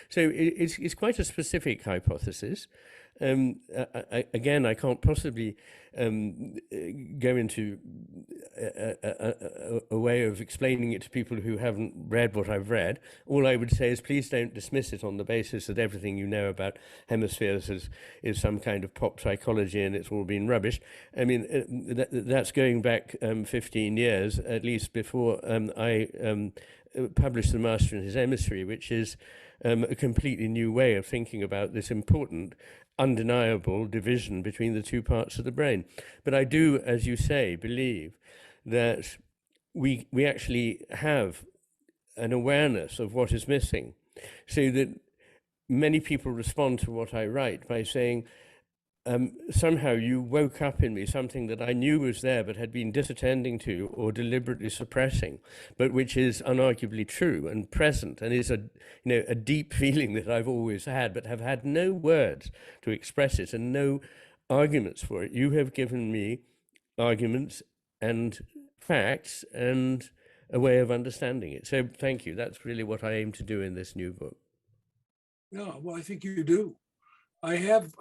So it's quite a specific hypothesis. Again, I can't possibly go into a way of explaining it to people who haven't read what I've read. All I would say is please don't dismiss it on the basis that everything you know about hemispheres is some kind of pop psychology and it's all been rubbish. I mean, that's going back 15 years, at least, before I published The Master and His Emissary, which is a completely new way of thinking about this important, undeniable division between the two parts of the brain. But I do, as you say, believe that we actually have an awareness of what is missing, so that many people respond to what I write by saying, somehow you woke up in me something that I knew was there but had been disattending to or deliberately suppressing, but which is unarguably true and present and is a deep feeling that I've always had, but have had no words to express it and no arguments for it. You have given me arguments and facts and a way of understanding it. So thank you. That's really what I aim to do in this new book.
Yeah, well, I think you do. I have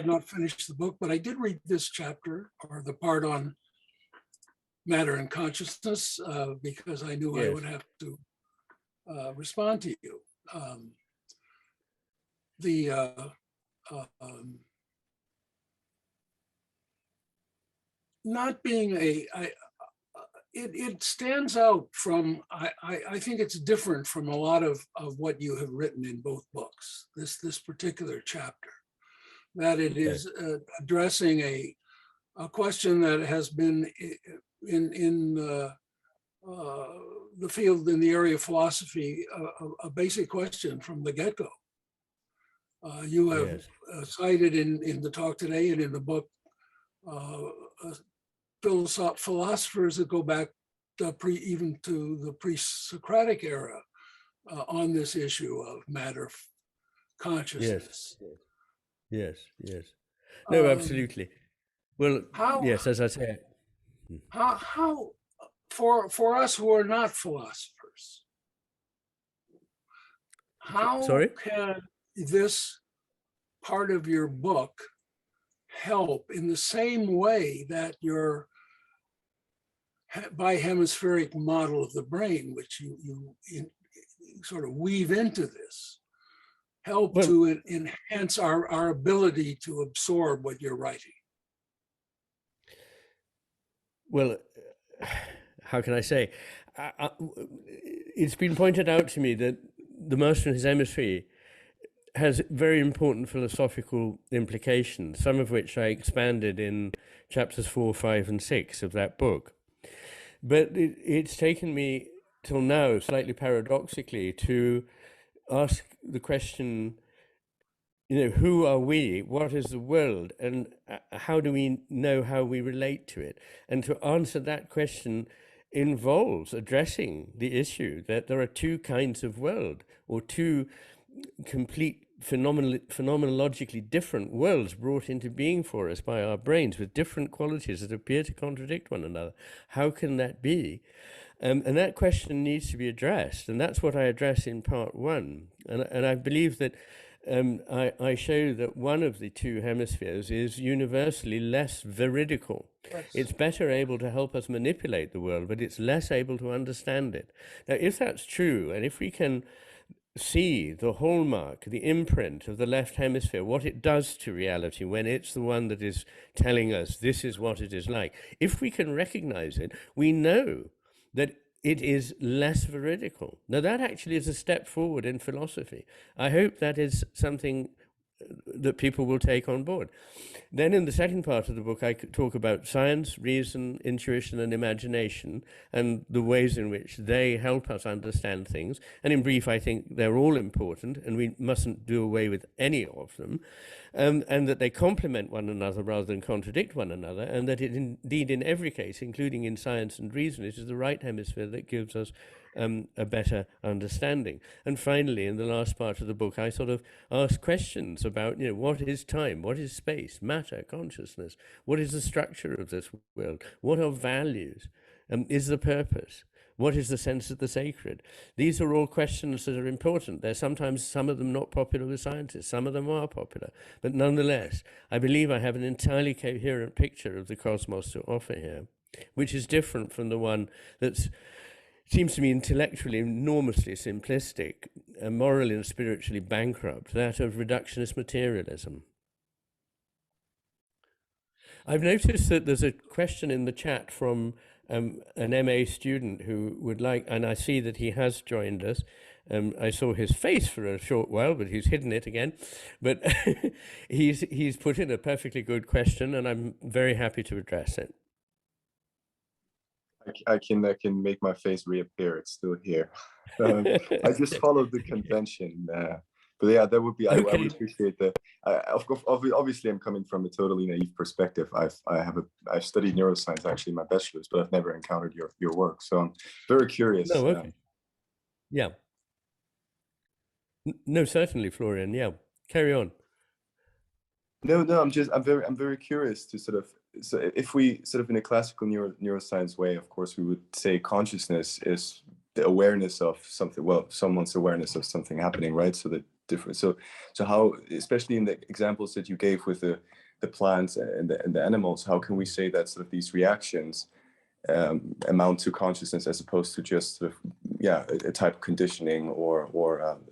not finished the book, but I did read this chapter, or the part on matter and consciousness, because I knew I would have to respond to you. Not being it stands out from, I think it's different from a lot of what you have written in both books, this particular chapter, that it is addressing a question that has been in the field, in the area of philosophy, a basic question from the get-go. You have cited in the talk today and in the book philosophers that go back even to the pre-Socratic era on this issue of matter consciousness.
Yes. No, absolutely. Well, yes, as I said.
How for us who are not philosophers, how can this part of your book help in the same way that your bihemispheric model of the brain, which you sort of weave into this, help to enhance our ability to absorb what you're writing?
Well, how can I say? It's been pointed out to me that the Master and his emissary has very important philosophical implications, some of which I expanded in chapters 4, 5, and 6 of that book. But it's taken me till now, slightly paradoxically, to ask the question, who are we? What is the world? And how do we know how we relate to it? And to answer that question involves addressing the issue that there are two kinds of world, or two complete phenomenologically different worlds brought into being for us by our brains with different qualities that appear to contradict one another. How can that be? And that question needs to be addressed, and that's what I address in part 1. And I believe that I show that one of the two hemispheres is universally less veridical. Yes. It's better able to help us manipulate the world, but it's less able to understand it. Now, if that's true, and if we can see the hallmark, the imprint of the left hemisphere, what it does to reality when it's the one that is telling us this is what it is like, if we can recognize it, we know that it is less veridical. Now, that actually is a step forward in philosophy. I hope that is something that people will take on board. Then in the second part of the book, I talk about science, reason, intuition, and imagination, and the ways in which they help us understand things. And in brief, I think they're all important, and we mustn't do away with any of them, and that they complement one another rather than contradict one another, and that it indeed, in every case, including in science and reason, it is the right hemisphere that gives us a better understanding. And finally, in the last part of the book, I sort of ask questions about, what is time? What is space, matter, consciousness? What is the structure of this world? What are values? Is the purpose? What is the sense of the sacred? These are all questions that are important. They're sometimes, some of them not popular with scientists, some of them are popular. But nonetheless, I believe I have an entirely coherent picture of the cosmos to offer here, which is different from the one that's seems to me intellectually enormously simplistic, morally and spiritually bankrupt, that of reductionist materialism. I've noticed that there's a question in the chat from an MA student who would like, and I see that he has joined us. I saw his face for a short while, but he's hidden it again. But he's put in a perfectly good question, and I'm very happy to address it.
I can make my face reappear. It's still here. I just followed the convention. But yeah, that would be. Okay. I would appreciate that. Obviously, I'm coming from a totally naive perspective. I've studied neuroscience actually in my bachelor's, but I've never encountered your work. So I'm very curious.
No, okay. Yeah. No, certainly, Florian. Yeah, carry on.
No, I'm very curious to sort of. So if we sort of in a classical neuroscience way, of course, we would say consciousness is the awareness of something. Well, someone's awareness of something happening, right? So the different. So how, especially in the examples that you gave with the plants and the animals, how can we say that sort of these reactions amount to consciousness as opposed to just sort of a type of conditioning or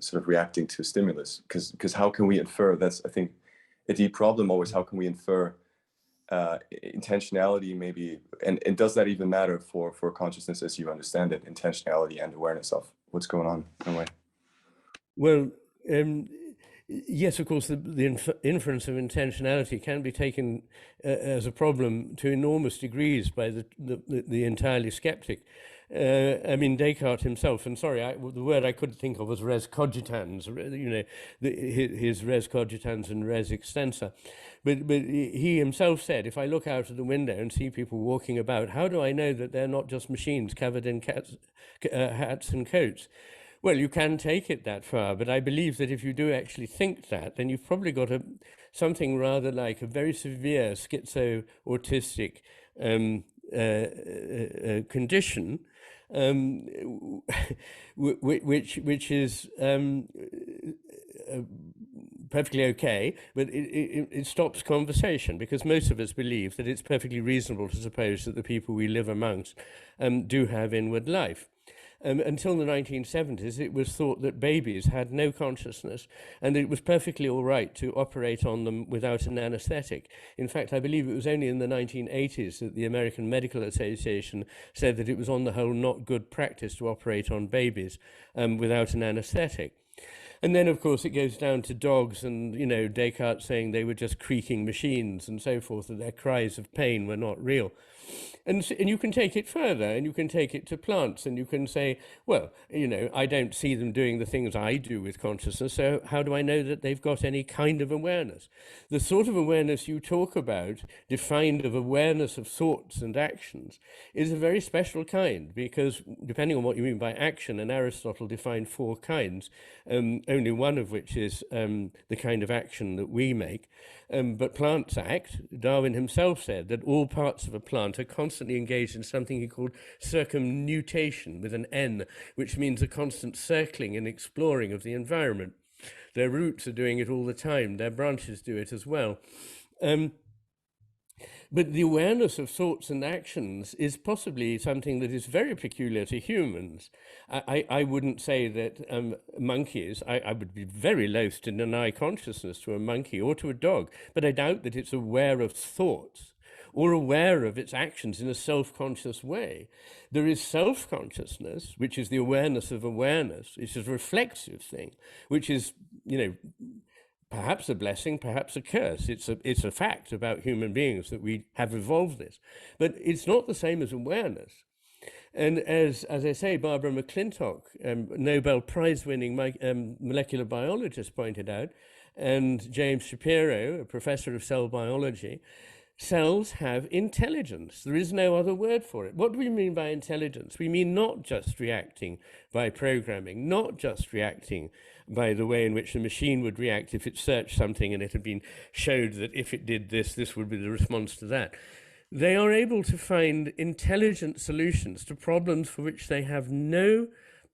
sort of reacting to stimulus? Because how can we infer? That's, I think, a deep problem always. How can we infer intentionality maybe, and does that even matter for consciousness as you understand it, intentionality and awareness of what's going on in a way?
Well, yes, of course, the inference of intentionality can be taken as a problem to enormous degrees by the entirely skeptic. I mean, Descartes himself, and sorry, the word I couldn't think of was res cogitans, his res cogitans and res extensa. But he himself said, if I look out of the window and see people walking about, how do I know that they're not just machines covered in hats and coats? Well, you can take it that far, but I believe that if you do actually think that, then you've probably got something rather like a very severe schizo-autistic condition, which is perfectly okay, but it stops conversation, because most of us believe that it's perfectly reasonable to suppose that the people we live amongst do have inward life. Until the 1970s, it was thought that babies had no consciousness and it was perfectly all right to operate on them without an anesthetic. In fact, I believe it was only in the 1980s that the American Medical Association said that it was on the whole not good practice to operate on babies without an anesthetic. And then, of course, it goes down to dogs and, you know, Descartes saying they were just creaking machines and so forth, that their cries of pain were not real. And you can take it further, and you can take it to plants, and you can say, well, you know, I don't see them doing the things I do with consciousness, so how do I know that they've got any kind of awareness? The sort of awareness you talk about, defined of awareness of thoughts and actions, is a very special kind, because depending on what you mean by action, and Aristotle defined 4 kinds, only one of which is the kind of action that we make. But plants act. Darwin himself said that all parts of a plant are constantly engaged in something he called circumnutation with an N, which means a constant circling and exploring of the environment. Their roots are doing it all the time. Their branches do it as well. But the awareness of thoughts and actions is possibly something that is very peculiar to humans. I wouldn't say that monkeys, I would be very loath to deny consciousness to a monkey or to a dog, but I doubt that it's aware of thoughts or aware of its actions in a self-conscious way. There is self-consciousness, which is the awareness of awareness. It's a reflexive thing, which is, you know, perhaps a blessing, perhaps a curse. It's a fact about human beings that we have evolved this. But it's not the same as awareness. And as I say, Barbara McClintock, Nobel Prize-winning molecular biologist, pointed out, and James Shapiro, a professor of cell biology, cells have intelligence. There is no other word for it. What do we mean by intelligence? We mean not just reacting by programming, not just reacting by the way in which a machine would react if it searched something and it had been showed that if it did this, this would be the response to that. They are able to find intelligent solutions to problems for which they have no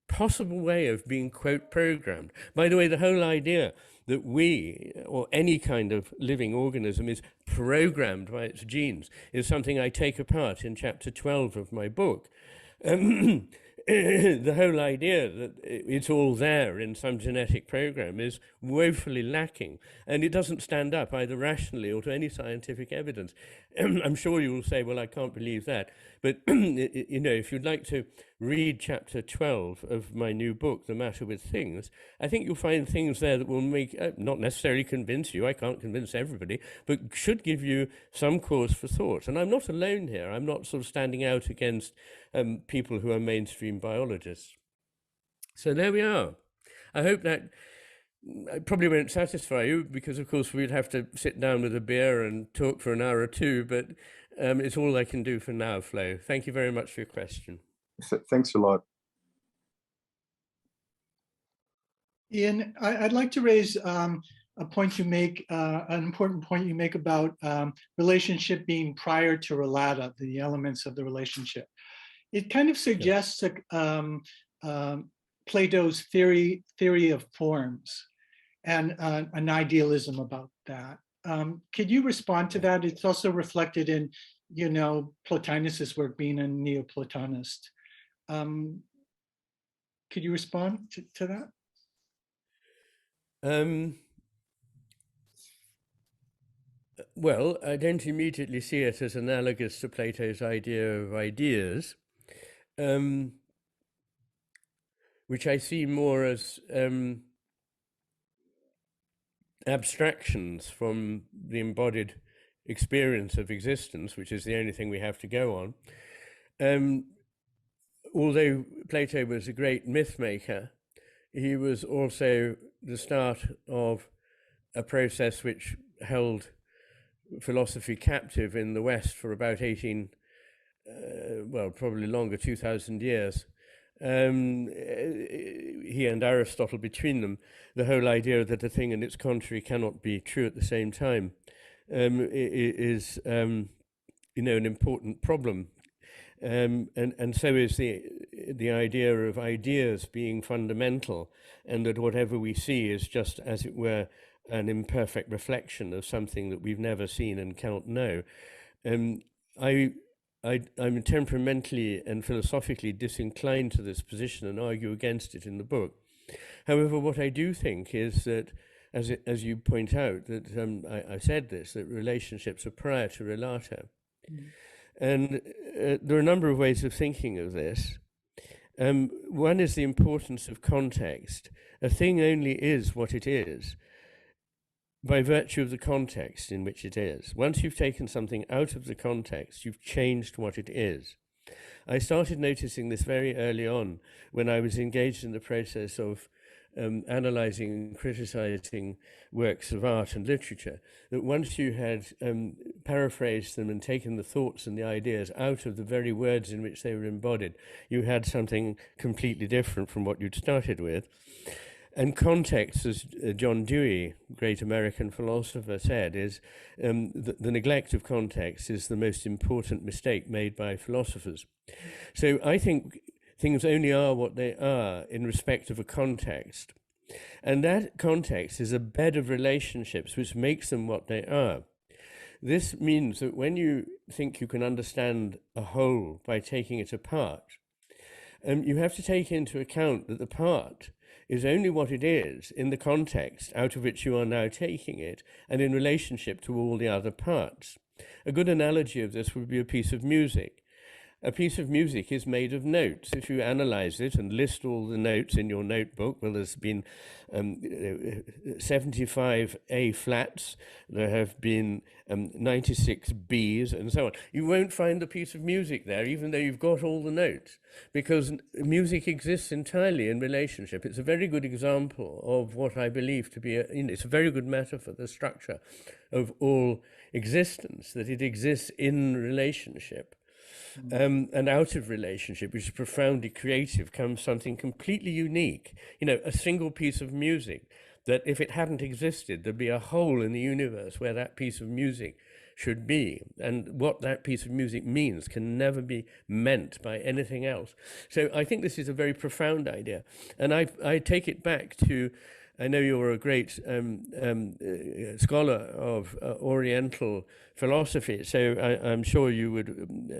possible way of being, quote, programmed. By the way, the whole idea that we, or any kind of living organism, is programmed by its genes is something I take apart in chapter 12 of my book. The whole idea that it's all there in some genetic program is woefully lacking, and it doesn't stand up either rationally or to any scientific evidence. I'm sure you will say, well, I can't believe that. But, you know, if you'd like to read chapter 12 of my new book, The Matter with Things, I think you'll find things there that will make, not necessarily convince you, I can't convince everybody, but should give you some cause for thought. And I'm not alone here. I'm not sort of standing out against people who are mainstream biologists. So there we are. I hope that I probably won't satisfy you, because of course we'd have to sit down with a beer and talk for an hour or two, but it's all I can do for now, Flo. Thank you very much for your question.
Thanks a lot.
Ian, I'd like to raise a point you make, an important point you make about relationship being prior to relata, the elements of the relationship. It kind of suggests Plato's theory of forms and an idealism about that. Could you respond to that? It's also reflected in, you know, Plotinus's work, being a Neoplatonist. Could you respond to that?
Well, I don't immediately see it as analogous to Plato's idea of ideas, which I see more as abstractions from the embodied experience of existence, which is the only thing we have to go on. Although Plato was a great myth maker, he was also the start of a process which held philosophy captive in the West for about probably longer, 2,000 years. He and Aristotle between them, the whole idea that a thing and its contrary cannot be true at the same time is an important problem. And so is the idea of ideas being fundamental, and that whatever we see is just, as it were, an imperfect reflection of something that we've never seen and cannot know. I I'm temperamentally and philosophically disinclined to this position and argue against it in the book. However, what I do think is that, as you point out, that I said this, that relationships are prior to relata. And there are a number of ways of thinking of this. One is the importance of context. A thing only is what it is by virtue of the context in which it is. Once you've taken something out of the context, you've changed what it is. I started noticing this very early on when I was engaged in the process of analyzing and criticizing works of art and literature, that once you had paraphrased them and taken the thoughts and the ideas out of the very words in which they were embodied, you had something completely different from what you'd started with. And context, as John Dewey, great American philosopher, said, is the neglect of context is the most important mistake made by philosophers. So I think things only are what they are in respect of a context. And that context is a bed of relationships which makes them what they are. This means that when you think you can understand a whole by taking it apart, you have to take into account that the part is only what it is in the context out of which you are now taking it and in relationship to all the other parts. A good analogy of this would be a piece of music. A piece of music is made of notes. If you analyze it and list all the notes in your notebook, well, there's been 75 A flats, there have been 96 Bs, and so on. You won't find the piece of music there, even though you've got all the notes, because music exists entirely in relationship. It's a very good example of what I believe to be, it's a very good metaphor, the structure of all existence, that it exists in relationship. And out of relationship, which is profoundly creative, comes something completely unique. You know, a single piece of music that if it hadn't existed, there'd be a hole in the universe where that piece of music should be. And what that piece of music means can never be meant by anything else. So I think this is a very profound idea. And I take it back to, I know you're a great scholar of Oriental philosophy, so I'm sure you would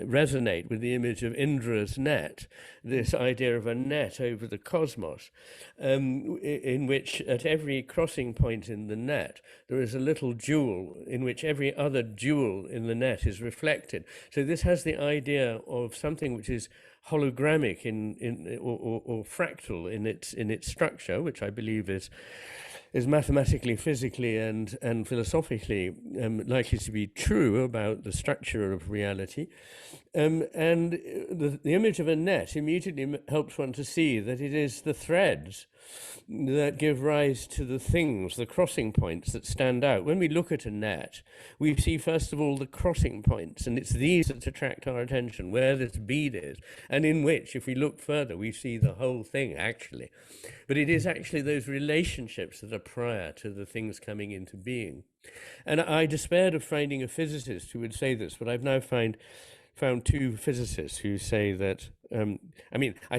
resonate with the image of Indra's net, this idea of a net over the cosmos, in which at every crossing point in the net, there is a little jewel in which every other jewel in the net is reflected. So this has the idea of something which is hologramic or fractal in its structure, which I believe is mathematically, physically, and philosophically likely to be true about the structure of reality. And the image of a net immediately helps one to see that it is the threads that give rise to the things, the crossing points that stand out. When we look at a net, we see first of all the crossing points, and it's these that attract our attention, where this bead is, and in which, if we look further, we see the whole thing actually. But it is actually those relationships that are prior to the things coming into being. And I despaired of finding a physicist who would say this, but I've now found two physicists who say that, I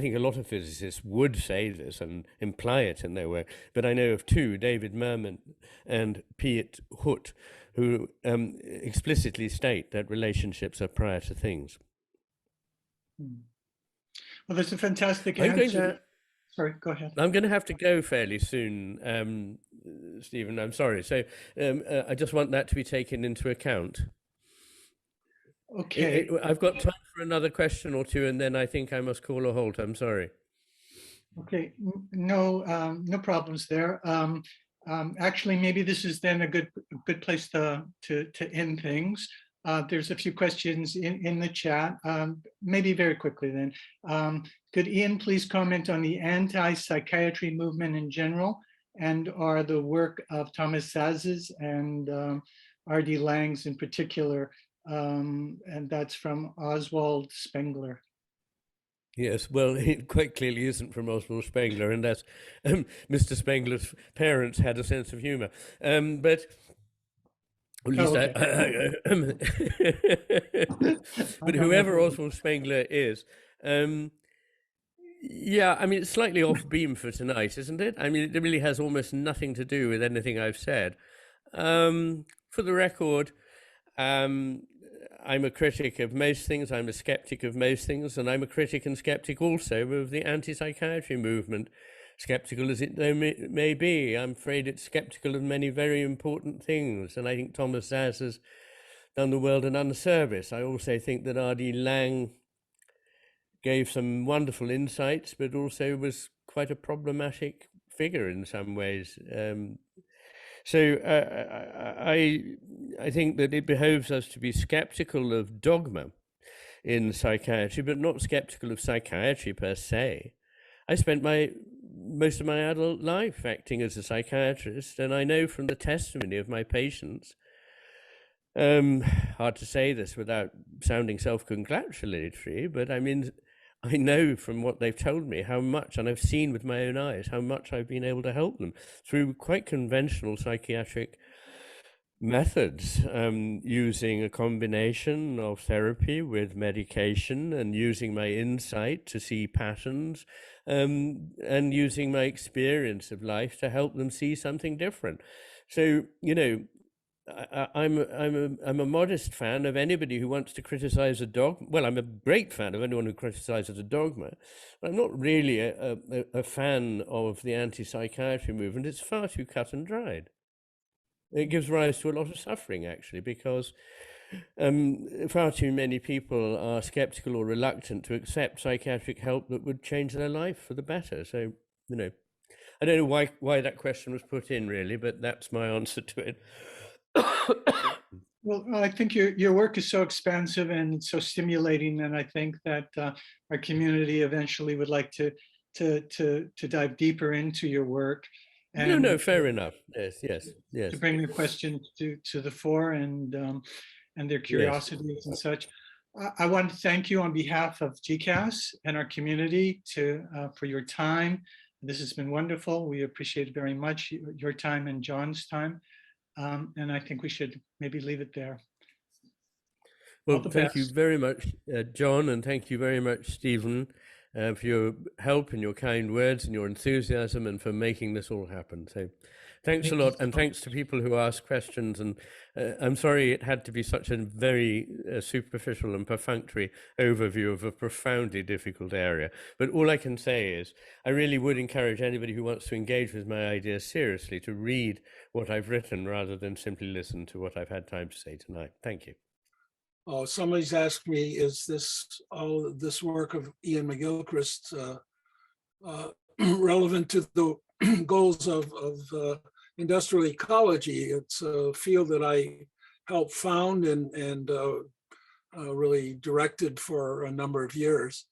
think a lot of physicists would say this and imply it in their work, but I know of two, David Merman and Piet Hut, who explicitly state that relationships are prior to things.
Well, that's a fantastic answer. Sorry, go ahead.
I'm going to have to go fairly soon, Stephen, I'm sorry. So I just want that to be taken into account.
Okay.
I've got time for another question or two, and then I think I must call a halt. I'm sorry.
Okay, no problems there. Actually, maybe this is then a good place to end things. There's a few questions in the chat. Maybe very quickly then. Could Ian please comment on the anti-psychiatry movement in general, and are the work of Thomas Saz's and R.D. Lang's in particular, and that's from Oswald Spengler.
Yes, well, it quite clearly isn't from Oswald Spengler, and that's Mr. Spengler's parents had a sense of humor. But at least but whoever Oswald Spengler is, yeah, I mean, it's slightly off beam for tonight, isn't it? I mean, it really has almost nothing to do with anything I've said. For the record, I'm a critic of most things, I'm a skeptic of most things, and I'm a critic and skeptic also of the anti-psychiatry movement. Skeptical as it may be, I'm afraid it's skeptical of many very important things, and I think Thomas Szasz has done the world an unservice. I also think that R.D. Laing gave some wonderful insights, but also was quite a problematic figure in some ways. So I think that it behoves us to be skeptical of dogma in psychiatry, but not skeptical of psychiatry per se. I spent most of my adult life acting as a psychiatrist, and I know from the testimony of my patients, hard to say this without sounding self-congratulatory, but I mean, I know from what they've told me how much, and I've seen with my own eyes, how much I've been able to help them through quite conventional psychiatric methods, using a combination of therapy with medication and using my insight to see patterns, and using my experience of life to help them see something different. So, you know, I'm a modest fan of anybody who wants to criticize a dogma. Well, I'm a great fan of anyone who criticizes a dogma. But I'm not really a fan of the anti-psychiatry movement. It's far too cut and dried. It gives rise to a lot of suffering, actually, because far too many people are skeptical or reluctant to accept psychiatric help that would change their life for the better. So, you know, I don't know why that question was put in, really, but that's my answer to it.
Well, I think your work is so expansive and so stimulating, and I think that our community eventually would like to dive deeper into your work. And
no, fair enough. Yes.
to bring the questions to the fore and their curiosities, yes, and such. I want to thank you on behalf of GCAS and our community for your time. This has been wonderful. We appreciate it very much, your time and John's time. And I think we should maybe leave it there.
Well, thank you very much, John, and thank you very much, Stephen, for your help and your kind words and your enthusiasm and for making this all happen. So thanks a lot, and thanks to people who asked questions. And I'm sorry it had to be such a very superficial and perfunctory overview of a profoundly difficult area. But all I can say is I really would encourage anybody who wants to engage with my ideas seriously to read what I've written rather than simply listen to what I've had time to say tonight. Thank you.
Oh, somebody's asked me, is this work of Ian McGilchrist relevant to the goals of industrial ecology? It's a field that I helped found and really directed for a number of years.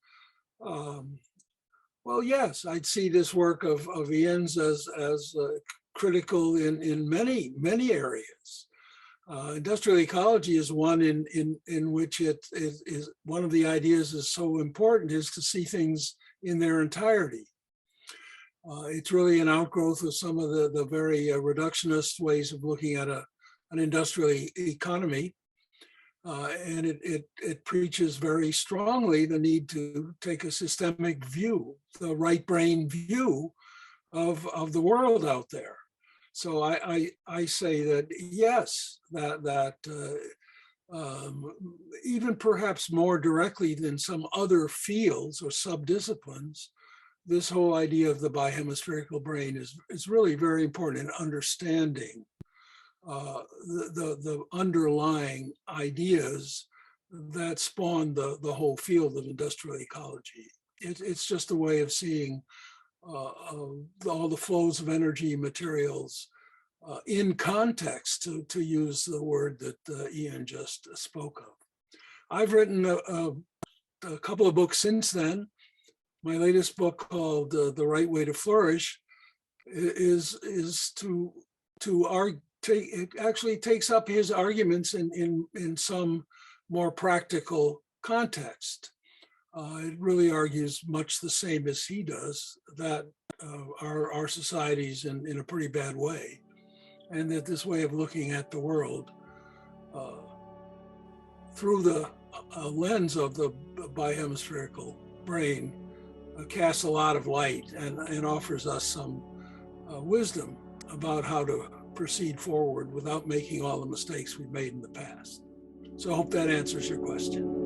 Well, yes, I'd see this work of Ian's as critical in many areas. Industrial ecology is one in which it is one of the ideas is so important is to see things in their entirety. It's really an outgrowth of some of the very reductionist ways of looking at an industrial economy. And it preaches very strongly the need to take a systemic view, the right brain view of the world out there. So I say that yes, that even perhaps more directly than some other fields or subdisciplines, this whole idea of the bihemispherical brain is really very important in understanding the underlying ideas that spawn the whole field of industrial ecology. It's just a way of seeing all the flows of energy materials in context, to use the word that Ian just spoke of. I've written a couple of books since then. My latest book, called The Right Way to Flourish, is it actually takes up his arguments in some more practical context. It really argues much the same as he does, that our society's in a pretty bad way, and that this way of looking at the world through the lens of the bihemispherical brain casts a lot of light and offers us some wisdom about how to proceed forward without making all the mistakes we've made in the past. So I hope that answers your question.